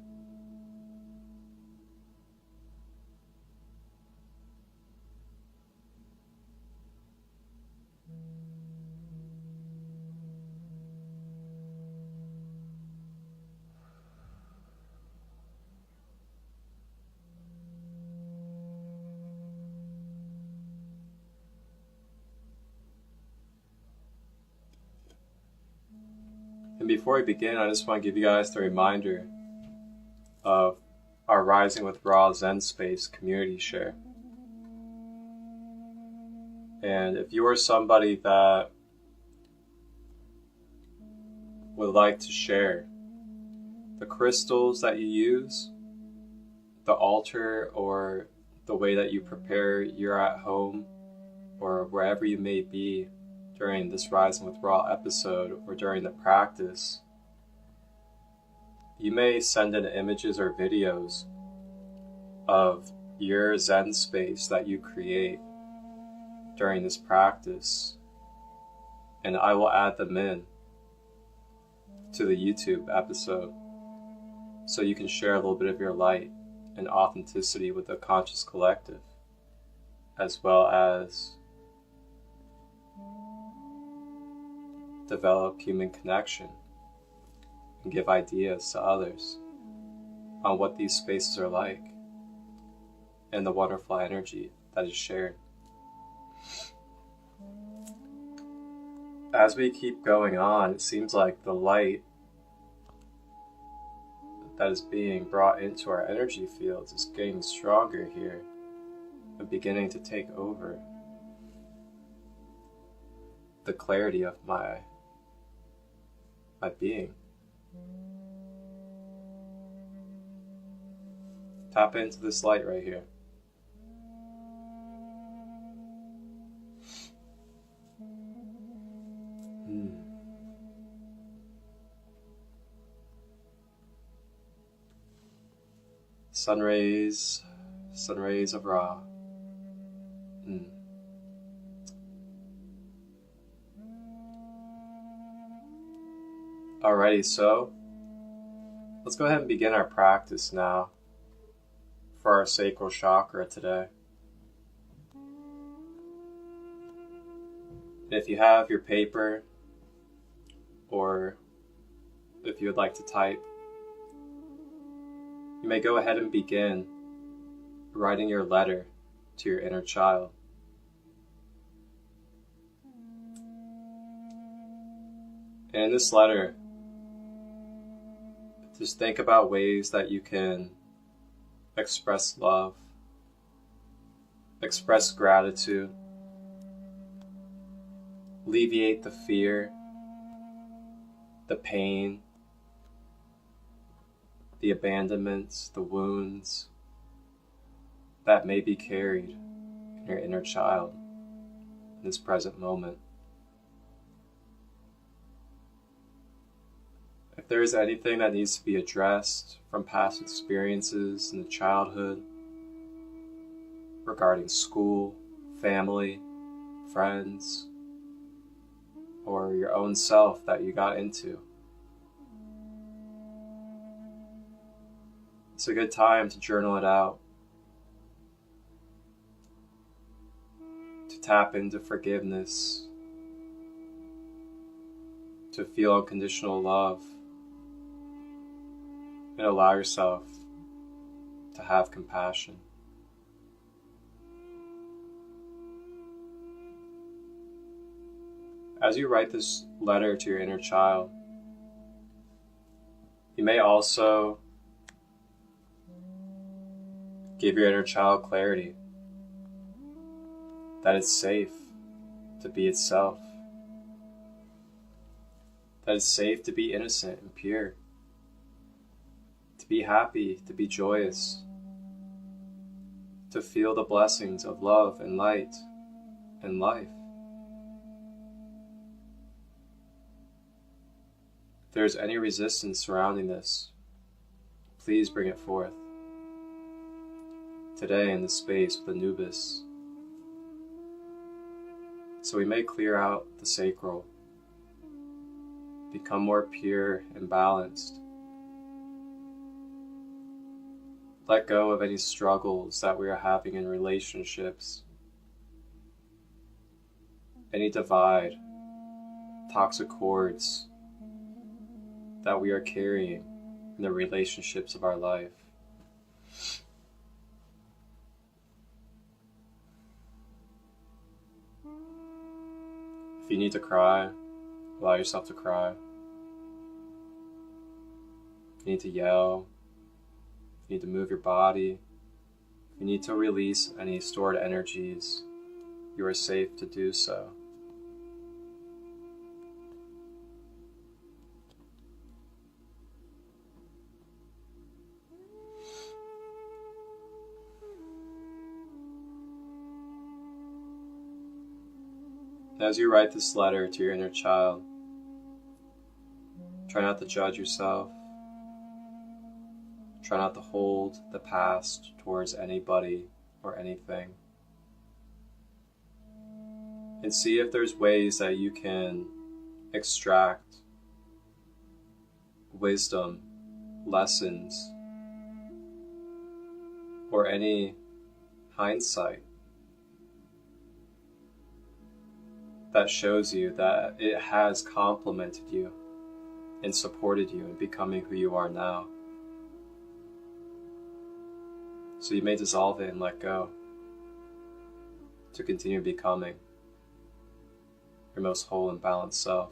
Speaker 1: And before we begin, I just want to give you guys the reminder of our Rising with Ra Zen Space community share. And if you are somebody that would like to share the crystals that you use, the altar, or the way that you prepare your at home or wherever you may be during this Rising with Ra episode or during the practice, you may send in images or videos of your Zen space that you create during this practice, and I will add them in to the YouTube episode so you can share a little bit of your light and authenticity with the conscious collective, as well as develop human connection and give ideas to others on what these spaces are like and the wonderful energy that is shared. As we keep going on, it seems like the light that is being brought into our energy fields is getting stronger here and beginning to take over the clarity of my being. Tap into this light right here. Sun rays of Ra. Alrighty, so let's go ahead and begin our practice now for our Sacral Chakra today. If you have your paper, or if you would like to type, you may go ahead and begin writing your letter to your inner child. And in this letter, just think about ways that you can express love, express gratitude, alleviate the fear, the pain, the abandonments, the wounds that may be carried in your inner child in this present moment. If there is anything that needs to be addressed from past experiences in the childhood regarding school, family, friends, or your own self that you got into, It's a good time to journal it out, to tap into forgiveness, to feel unconditional love, and allow yourself to have compassion. As you write this letter to your inner child, you may also give your inner child clarity that it's safe to be itself, that it's safe to be innocent and pure, to be happy, to be joyous, to feel the blessings of love and light and life. If there's any resistance surrounding this, please bring it forth. Today in this space with Anubis, so we may clear out the sacral, become more pure and balanced, let go of any struggles that we are having in relationships, any divide, toxic cords that we are carrying in the relationships of our life. If you need to cry, allow yourself to cry. If you need to yell, if you need to move your body, if you need to release any stored energies, you are safe to do so. As you write this letter to your inner child, try not to judge yourself. Try not to hold the past towards anybody or anything. And see if there's ways that you can extract wisdom, lessons, or any hindsight that shows you that it has complemented you and supported you in becoming who you are now. So you may dissolve it and let go to continue becoming your most whole and balanced self.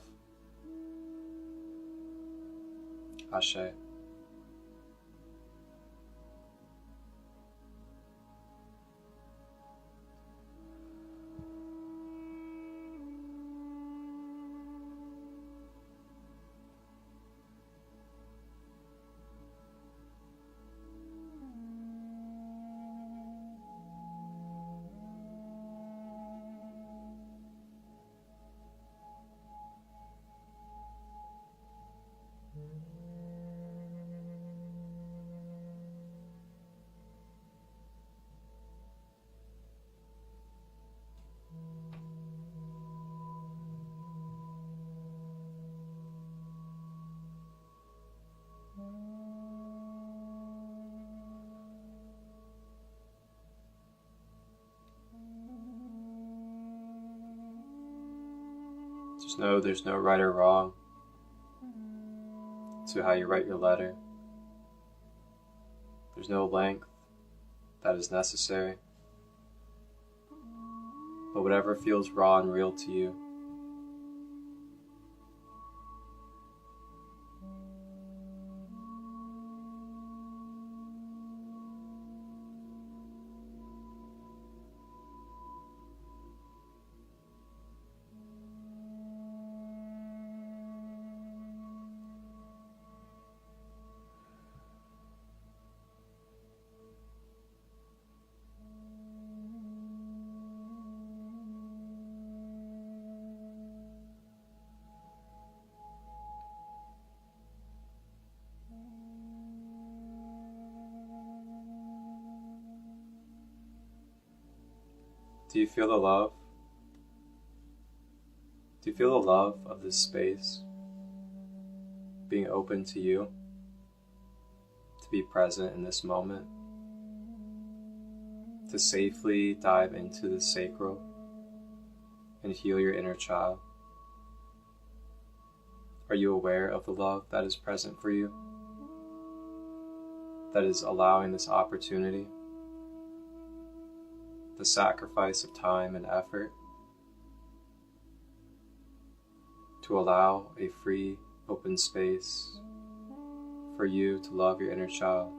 Speaker 1: Ashe. Just know there's no right or wrong to how you write your letter. There's no length that is necessary, but whatever feels raw and real to you. Do you feel the love? Do you feel the love of this space being open to you, to be present in this moment, to safely dive into the sacral and heal your inner child? Are you aware of the love that is present for you, that is allowing this opportunity, the sacrifice of time and effort, to allow a free, open space for you to love your inner child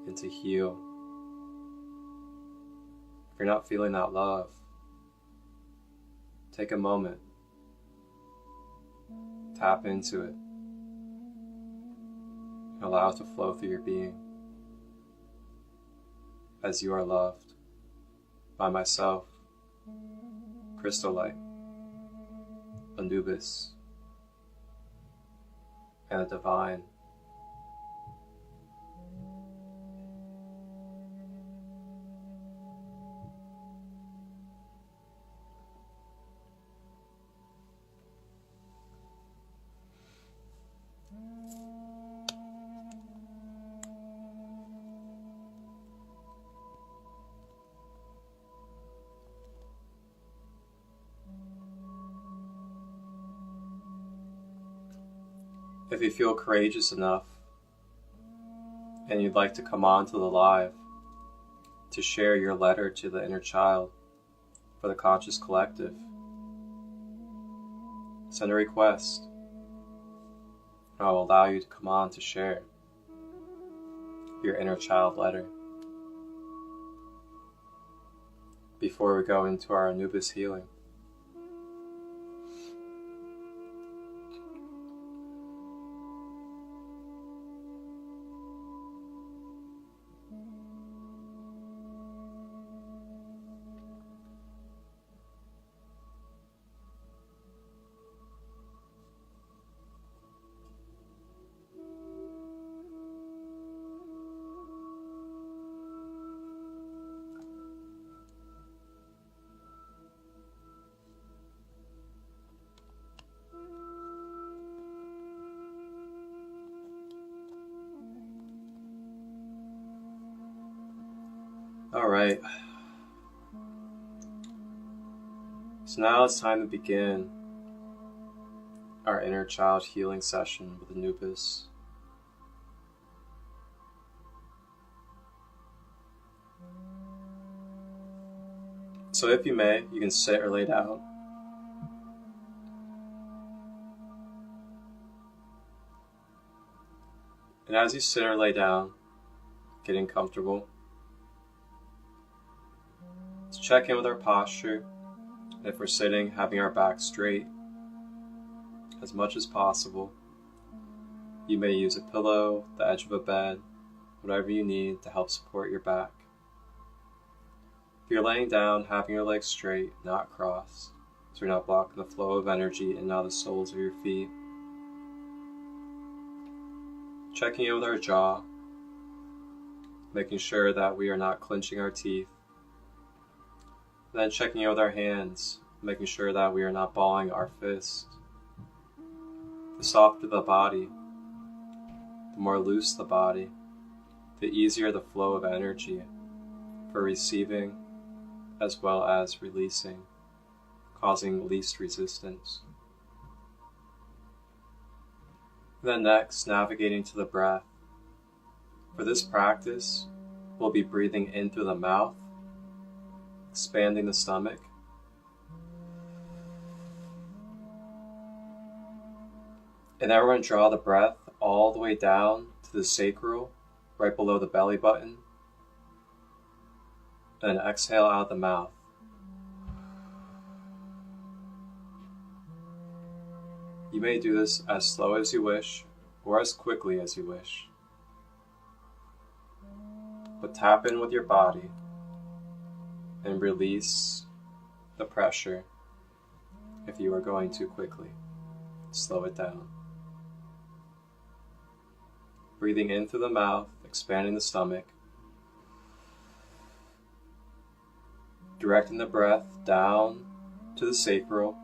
Speaker 1: and to heal? If you're not feeling that love, take a moment, tap into it, and allow it to flow through your being, as you are loved by myself, Christolight, Anubis, and the divine. If you feel courageous enough and you'd like to come on to the live to share your letter to the inner child for the conscious collective, send a request. I'll allow you to come on to share your inner child letter. Before we go into our Anubis healing, Alright, so now it's time to begin our inner child healing session with Anubis. So if you may, you can sit or lay down. And as you sit or lay down, getting comfortable, let's check in with our posture. And if we're sitting, having our back straight as much as possible. You may use a pillow, the edge of a bed, whatever you need to help support your back. If you're laying down, having your legs straight, not crossed, so you're not blocking the flow of energy and now the soles of your feet. Checking in with our jaw, making sure that we are not clenching our teeth. Then checking in with our hands, making sure that we are not balling our fist. The softer the body, the more loose the body, the easier the flow of energy for receiving as well as releasing, causing least resistance. Then next, navigating to the breath. For this practice, we'll be breathing in through the mouth, expanding the stomach, and then we're going to draw the breath all the way down to the sacral, right below the belly button, and exhale out of the mouth. You may do this as slow as you wish, or as quickly as you wish. But tap in with your body and release the pressure if you are going too quickly. Slow it down. Breathing in through the mouth, expanding the stomach. Directing the breath down to the sacral.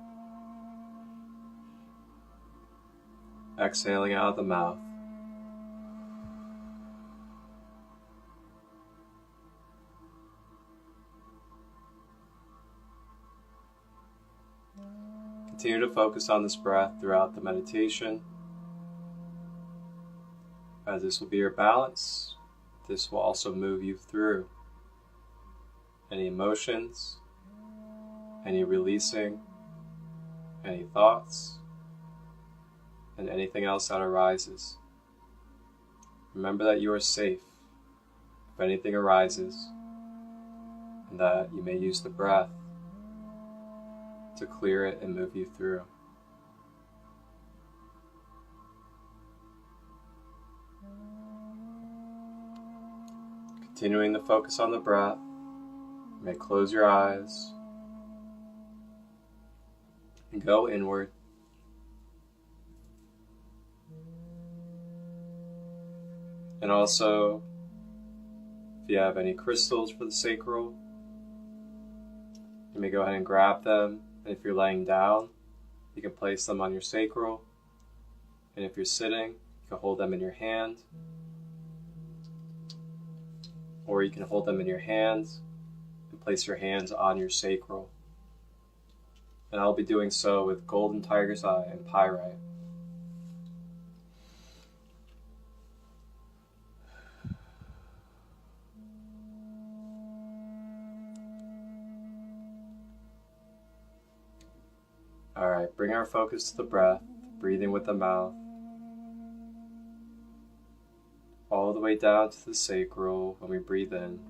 Speaker 1: Exhaling out of the mouth. Continue to focus on this breath throughout the meditation, as this will be your balance. This will also move you through any emotions, any releasing, any thoughts, and anything else that arises. Remember that you are safe if anything arises, and that you may use the breath to clear it and move you through. Continuing to focus on the breath, you may close your eyes and go inward. And also, if you have any crystals for the sacral, you may go ahead and grab them. And if you're laying down, you can place them on your sacral. And if you're sitting, you can hold them in your hand. Or you can hold them in your hands and place your hands on your sacral. And I'll be doing so with golden tiger's eye and pyrite. Alright, bring our focus to the breath, breathing with the mouth, all the way down to the sacral when we breathe in.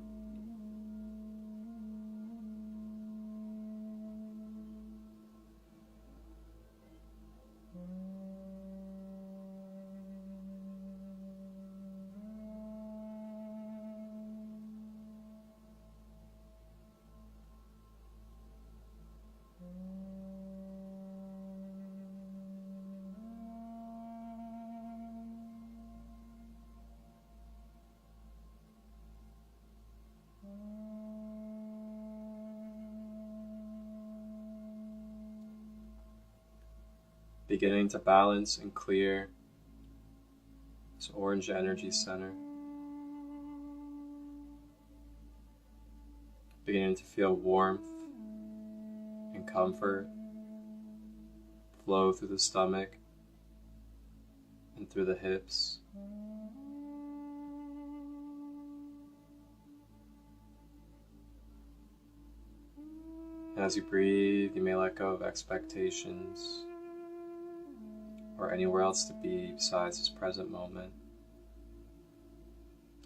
Speaker 1: Beginning to balance and clear this orange energy center. Beginning to feel warmth and comfort flow through the stomach and through the hips. As you breathe, you may let go of expectations or anywhere else to be besides this present moment.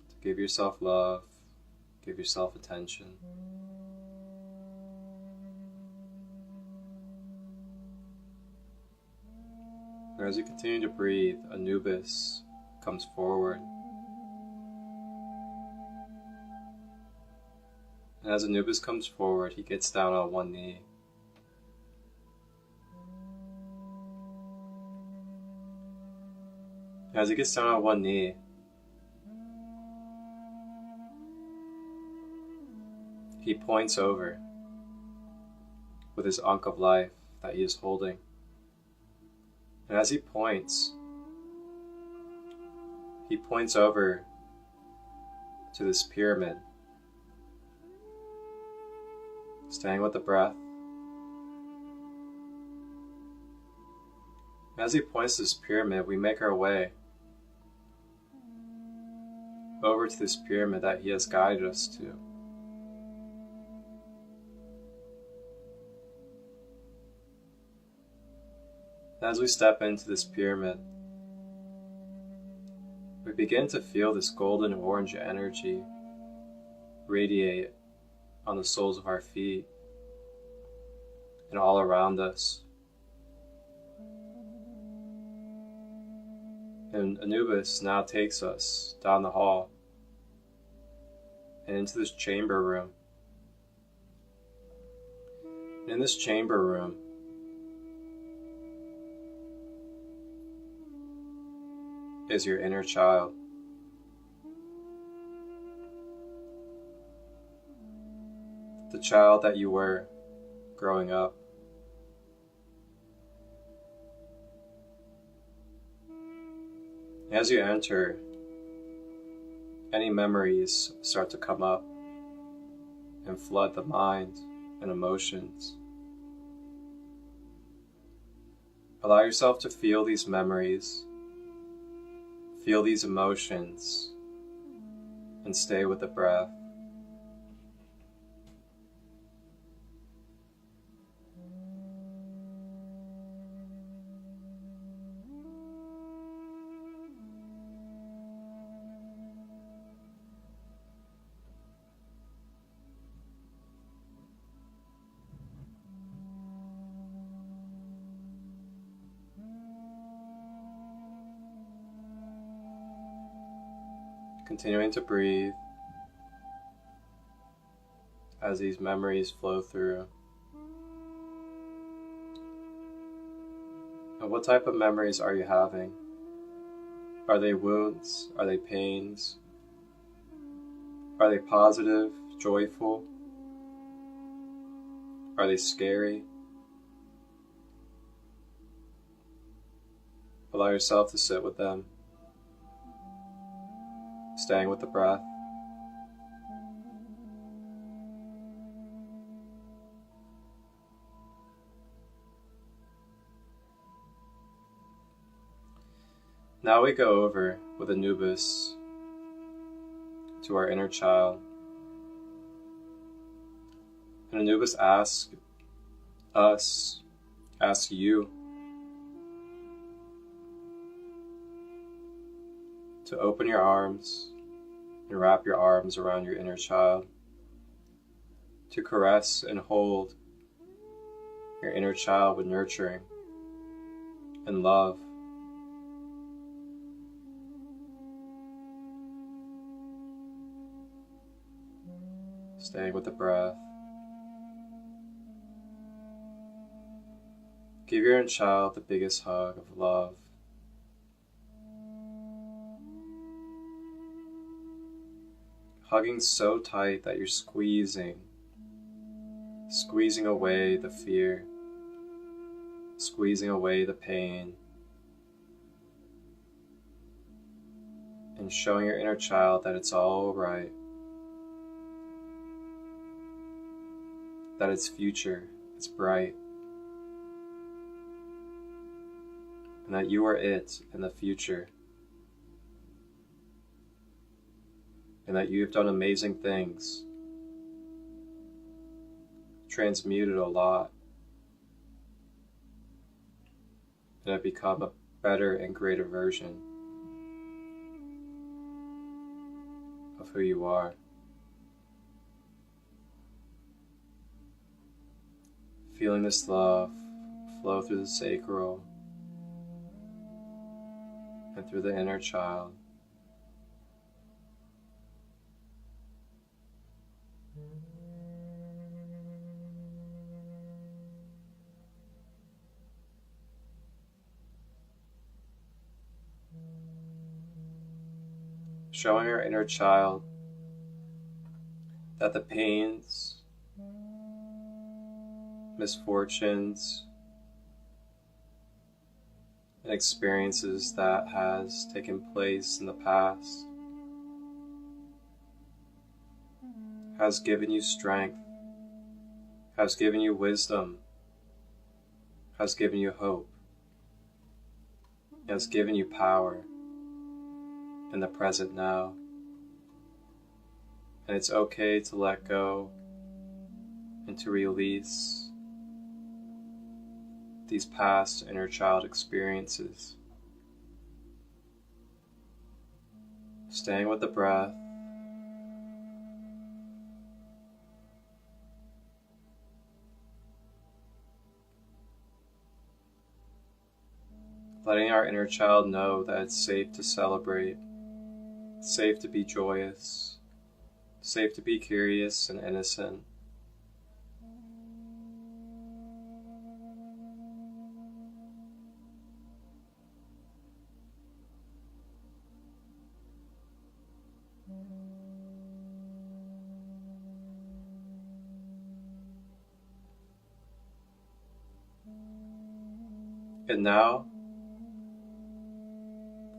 Speaker 1: To give yourself love, give yourself attention. And as you continue to breathe, Anubis comes forward. And as Anubis comes forward, he gets down on one knee. As he gets down on one knee, he points over with his ankh of life that he is holding. And as he points over to this pyramid, staying with the breath. As he points to this pyramid, we make our way over to this pyramid that he has guided us to. As we step into this pyramid, we begin to feel this golden orange energy radiate on the soles of our feet and all around us. And Anubis now takes us down the hall and into this chamber room. And in this chamber room, is your inner child. The child that you were growing up. As you enter, any memories start to come up and flood the mind and emotions. Allow yourself to feel these memories, feel these emotions, and stay with the breath. Continuing to breathe as these memories flow through. And what type of memories are you having? Are they wounds? Are they pains? Are they positive, joyful? Are they scary? Allow yourself to sit with them, staying with the breath. Now we go over with Anubis to our inner child. And Anubis asks you to open your arms and wrap your arms around your inner child, to caress and hold your inner child with nurturing and love. Staying with the breath. Give your inner child the biggest hug of love. Hugging so tight that you're squeezing away the fear, squeezing away the pain, and showing your inner child that it's all right, that its future is bright, and that you are it in the future, and that you have done amazing things, transmuted a lot, and have become a better and greater version of who you are. Feeling this love flow through the sacral and through the inner child. Showing our inner child that the pains, misfortunes, and experiences that has taken place in the past has given you strength, has given you wisdom, has given you hope, has given you power in the present now. And it's okay to let go and to release these past inner child experiences. Staying with the breath. Letting our inner child know that it's safe to celebrate, safe to be joyous, safe to be curious and innocent. And now,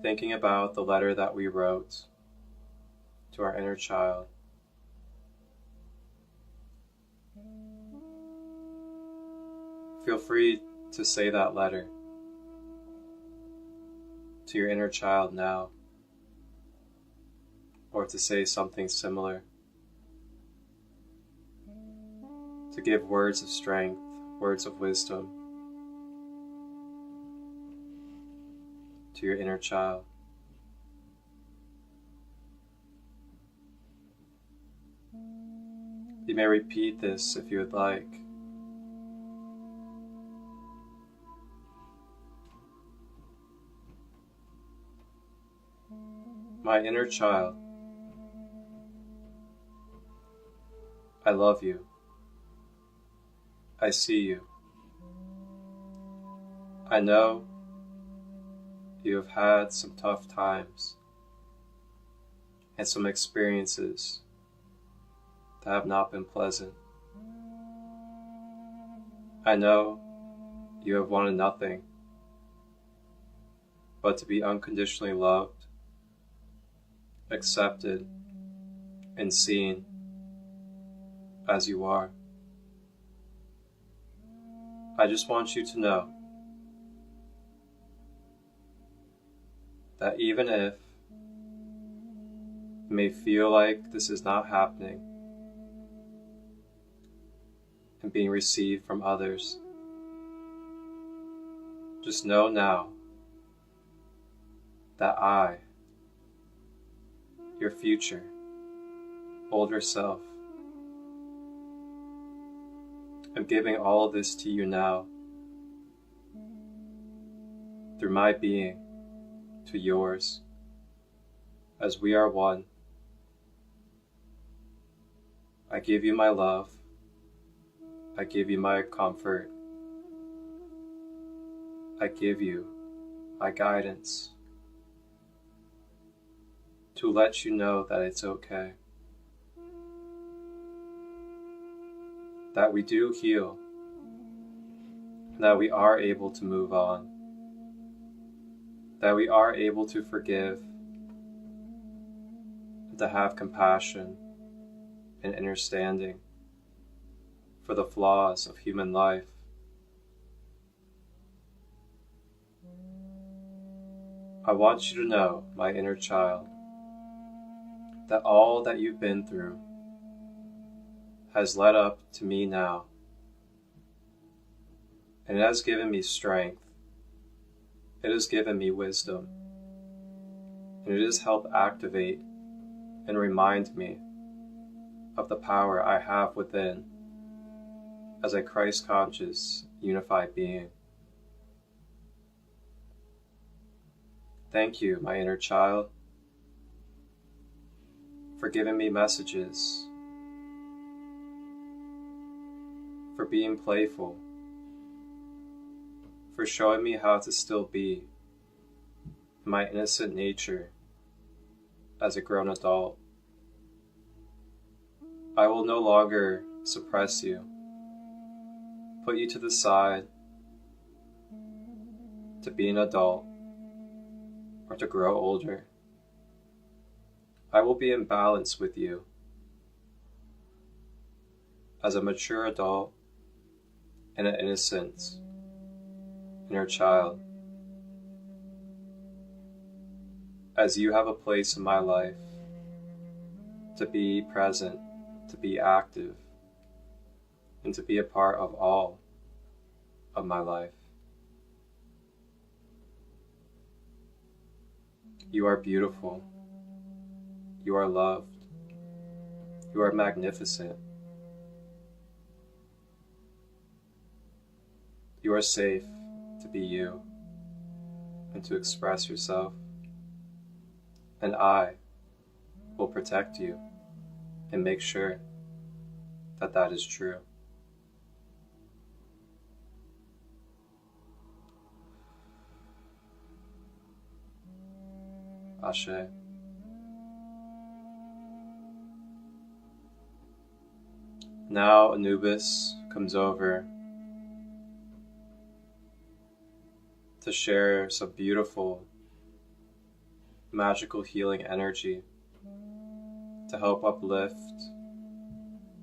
Speaker 1: thinking about the letter that we wrote to our inner child. Feel free to say that letter to your inner child now, or to say something similar, to give words of strength, words of wisdom to your inner child. You may repeat this if you would like. My inner child, I love you. I see you. I know you have had some tough times and some experiences that have not been pleasant. I know you have wanted nothing but to be unconditionally loved, accepted, and seen as you are. I just want you to know that even if you may feel like this is not happening and being received from others, just know now that I, your future, older self, am giving all of this to you now through my being to yours, as we are one. I give you my love. I give you my comfort. I give you my guidance to let you know that it's okay, that we do heal, and that we are able to move on, that we are able to forgive, and to have compassion and understanding for the flaws of human life. I want you to know, my inner child, that all that you've been through has led up to me now, and it has given me strength, it has given me wisdom, and it has helped activate and remind me of the power I have within as a Christ-conscious, unified being. Thank you, my inner child, for giving me messages, for being playful, for showing me how to still be my innocent nature as a grown adult. I will no longer suppress you, put you to the side to be an adult or to grow older. I will be in balance with you as a mature adult and an innocent inner child. As you have a place in my life to be present, to be active, and to be a part of all of my life. You are beautiful. You are loved. You are magnificent. You are safe to be you and to express yourself. And I will protect you and make sure that that is true. Ashe. Now Anubis comes over to share some beautiful magical healing energy to help uplift,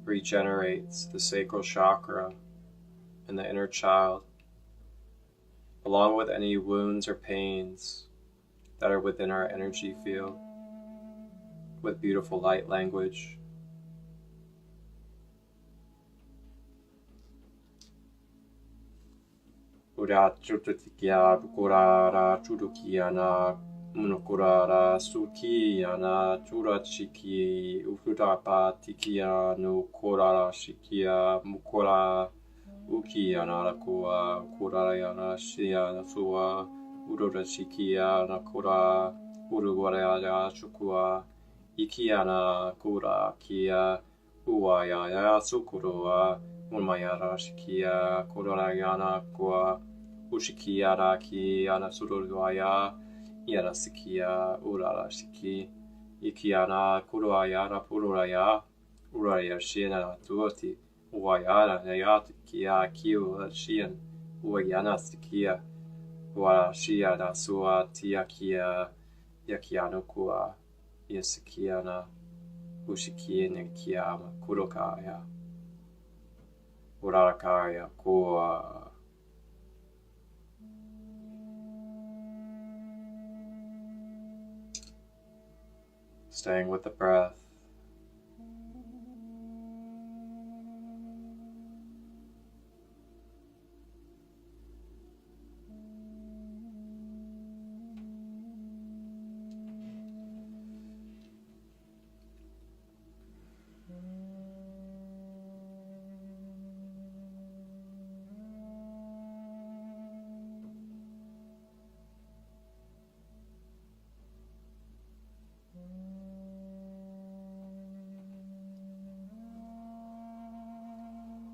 Speaker 1: regenerate the Sacral Chakra and the inner child, along with any wounds or pains that are within our energy field with beautiful light language. Ura chututikia bukurara chudukiana munukurara sukiana churachiki ufutapa tikia no korara shikia mukora ukiana rakua kurayana shia sua urura shikia nakura uruguaraya chukua ikiana kura kia uayaya sukurua Unmayara shikia kororayana kwa ushikiara ki ana suruaya yara sikia urara shiki ikiana kuruayara pururaya uraya shina tuoti uayara nayat kia kiu shian uayana sikia wa shia na sua tiakia yakiano kwa yasikiana ushikiene kiama kurokaya Urarakaya Kua. Staying with the breath.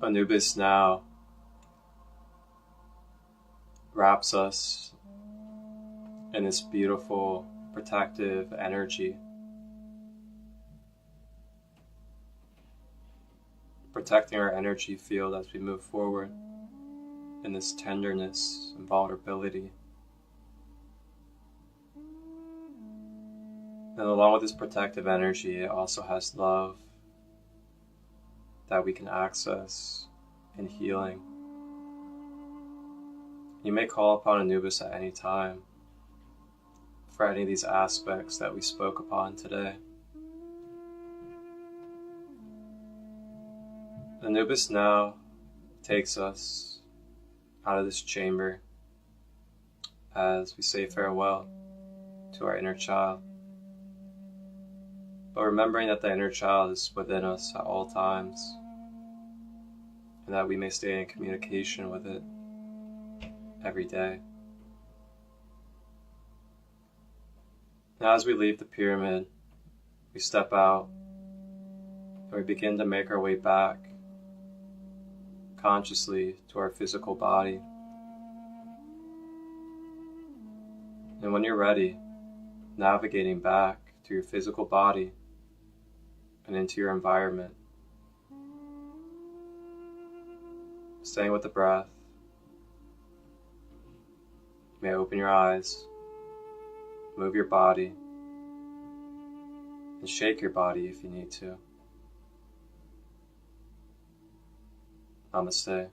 Speaker 1: Anubis now wraps us in this beautiful protective energy, protecting our energy field as we move forward in this tenderness and vulnerability. And along with this protective energy, it also has love that we can access in healing. You may call upon Anubis at any time for any of these aspects that we spoke upon today. Anubis now takes us out of this chamber as we say farewell to our inner child. But remembering that the inner child is within us at all times, and that we may stay in communication with it every day. Now as we leave the pyramid, we step out and we begin to make our way back consciously to our physical body. And when you're ready, navigating back to your physical body and into your environment, staying with the breath, you may open your eyes, move your body, and shake your body if you need to. Namaste.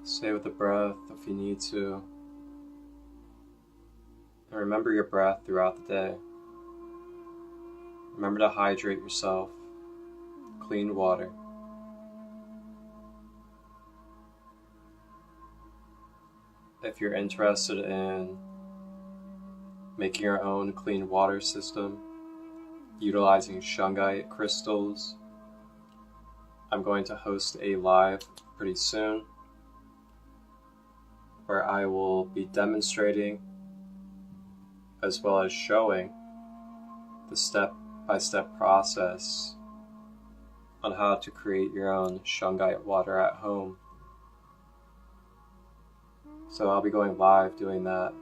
Speaker 1: Stay with the breath if you need to. And remember your breath throughout the day. Remember to hydrate yourself. Clean water. if you're interested in making your own clean water system, utilizing shungite crystals, I'm going to host a live pretty soon where I will be demonstrating as well as showing the step-by-step process on how to create your own shungite water at home. So I'll be going live doing that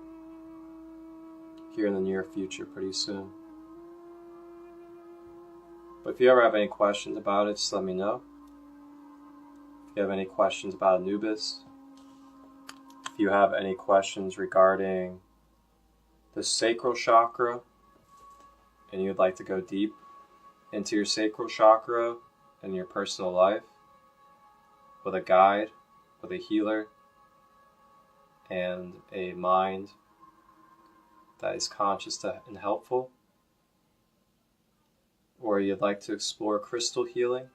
Speaker 1: here in the near future pretty soon. But if you ever have any questions about it, just let me know. If you have any questions about Anubis, if you have any questions regarding the Sacral Chakra, and you'd like to go deep into your Sacral Chakra and your personal life with a guide, with a healer, and a mind that is conscious and helpful, or you'd like to explore crystal healing,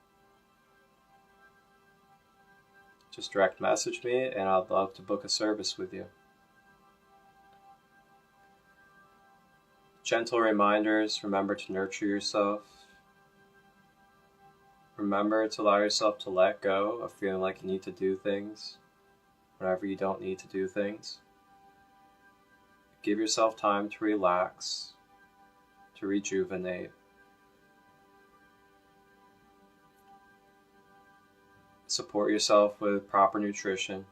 Speaker 1: just direct message me and I'd love to book a service with you. Gentle reminders: remember to nurture yourself. Remember to allow yourself to let go of feeling like you need to do things whenever you don't need to do things. Give yourself time to relax, to rejuvenate. Support yourself with proper nutrition.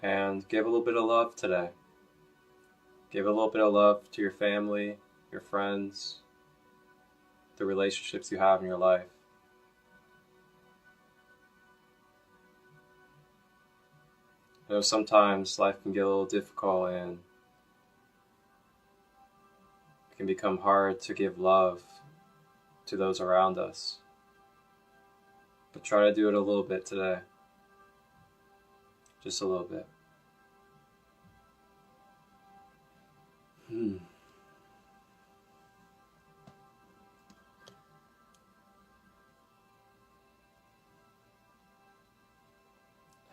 Speaker 1: And give a little bit of love today. Give a little bit of love to your family, your friends, the relationships you have in your life. I know sometimes life can get a little difficult and it can become hard to give love to those around us. But try to do it a little bit today. Just a little bit.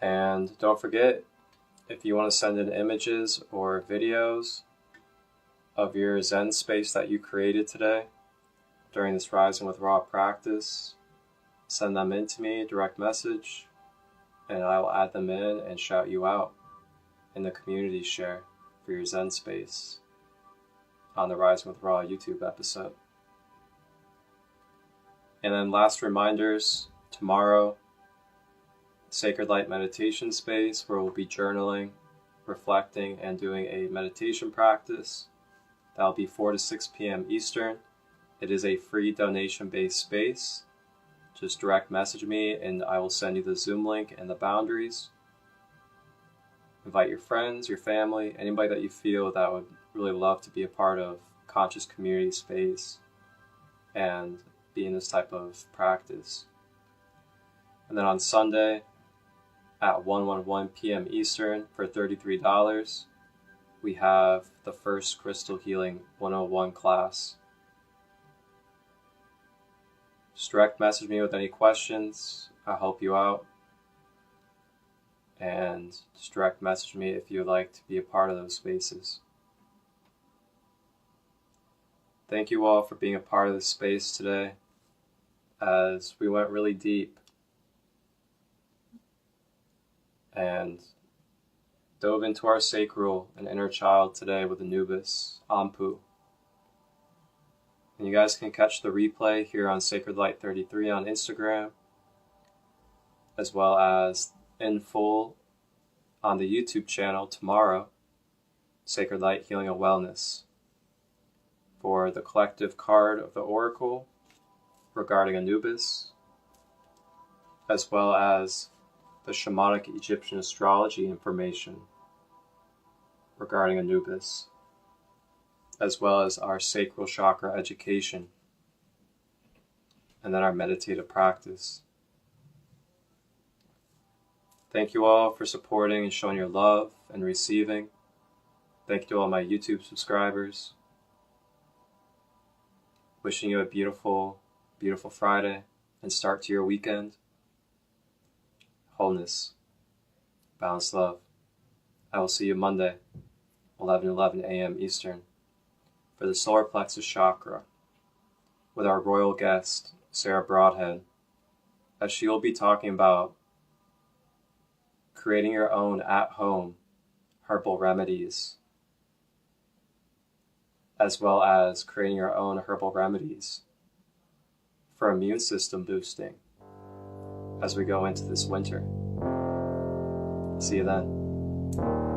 Speaker 1: And don't forget, if you want to send in images or videos of your Zen space that you created today during this Rising with Ra practice, send them in to me, direct message, and I will add them in and shout you out in the community share for your Zen space on the Rising with Ra YouTube episode. And then last reminders, tomorrow, Sacred Light meditation space where we'll be journaling, reflecting, and doing a meditation practice. That'll be 4 to 6 p.m. Eastern. It is a free donation-based space. Just direct message me and I will send you the Zoom link and the boundaries. Invite your friends, your family, anybody that you feel that would really love to be a part of conscious community space and be in this type of practice. And then on Sunday at 1:11 p.m. Eastern for $33, we have the first Crystal Healing 101 class. Just direct message me with any questions. I'll help you out. And just direct message me if you would like to be a part of those spaces. Thank you all for being a part of this space today as we went really deep and dove into our sacral and inner child today with Anubis, Anpu. And you guys can catch the replay here on Sacred Light 33 on Instagram, as well as in full on the YouTube channel tomorrow, Sacred Light Healing and Wellness, for the collective card of the Oracle regarding Anubis, as well as the Shamanic Egyptian Astrology information regarding Anubis, as well as our Sacral Chakra education, and then our meditative practice. Thank you all for supporting and showing your love and receiving. Thank you to all my YouTube subscribers. Wishing you a beautiful, beautiful Friday and start to your weekend. Wholeness, balanced love. I will see you Monday, 11:11 a.m. Eastern, for the solar plexus chakra, with our royal guest, Sarah Broadhead, as she will be talking about creating your own at-home herbal remedies, as well as creating your own herbal remedies for immune system boosting as we go into this winter. See you then.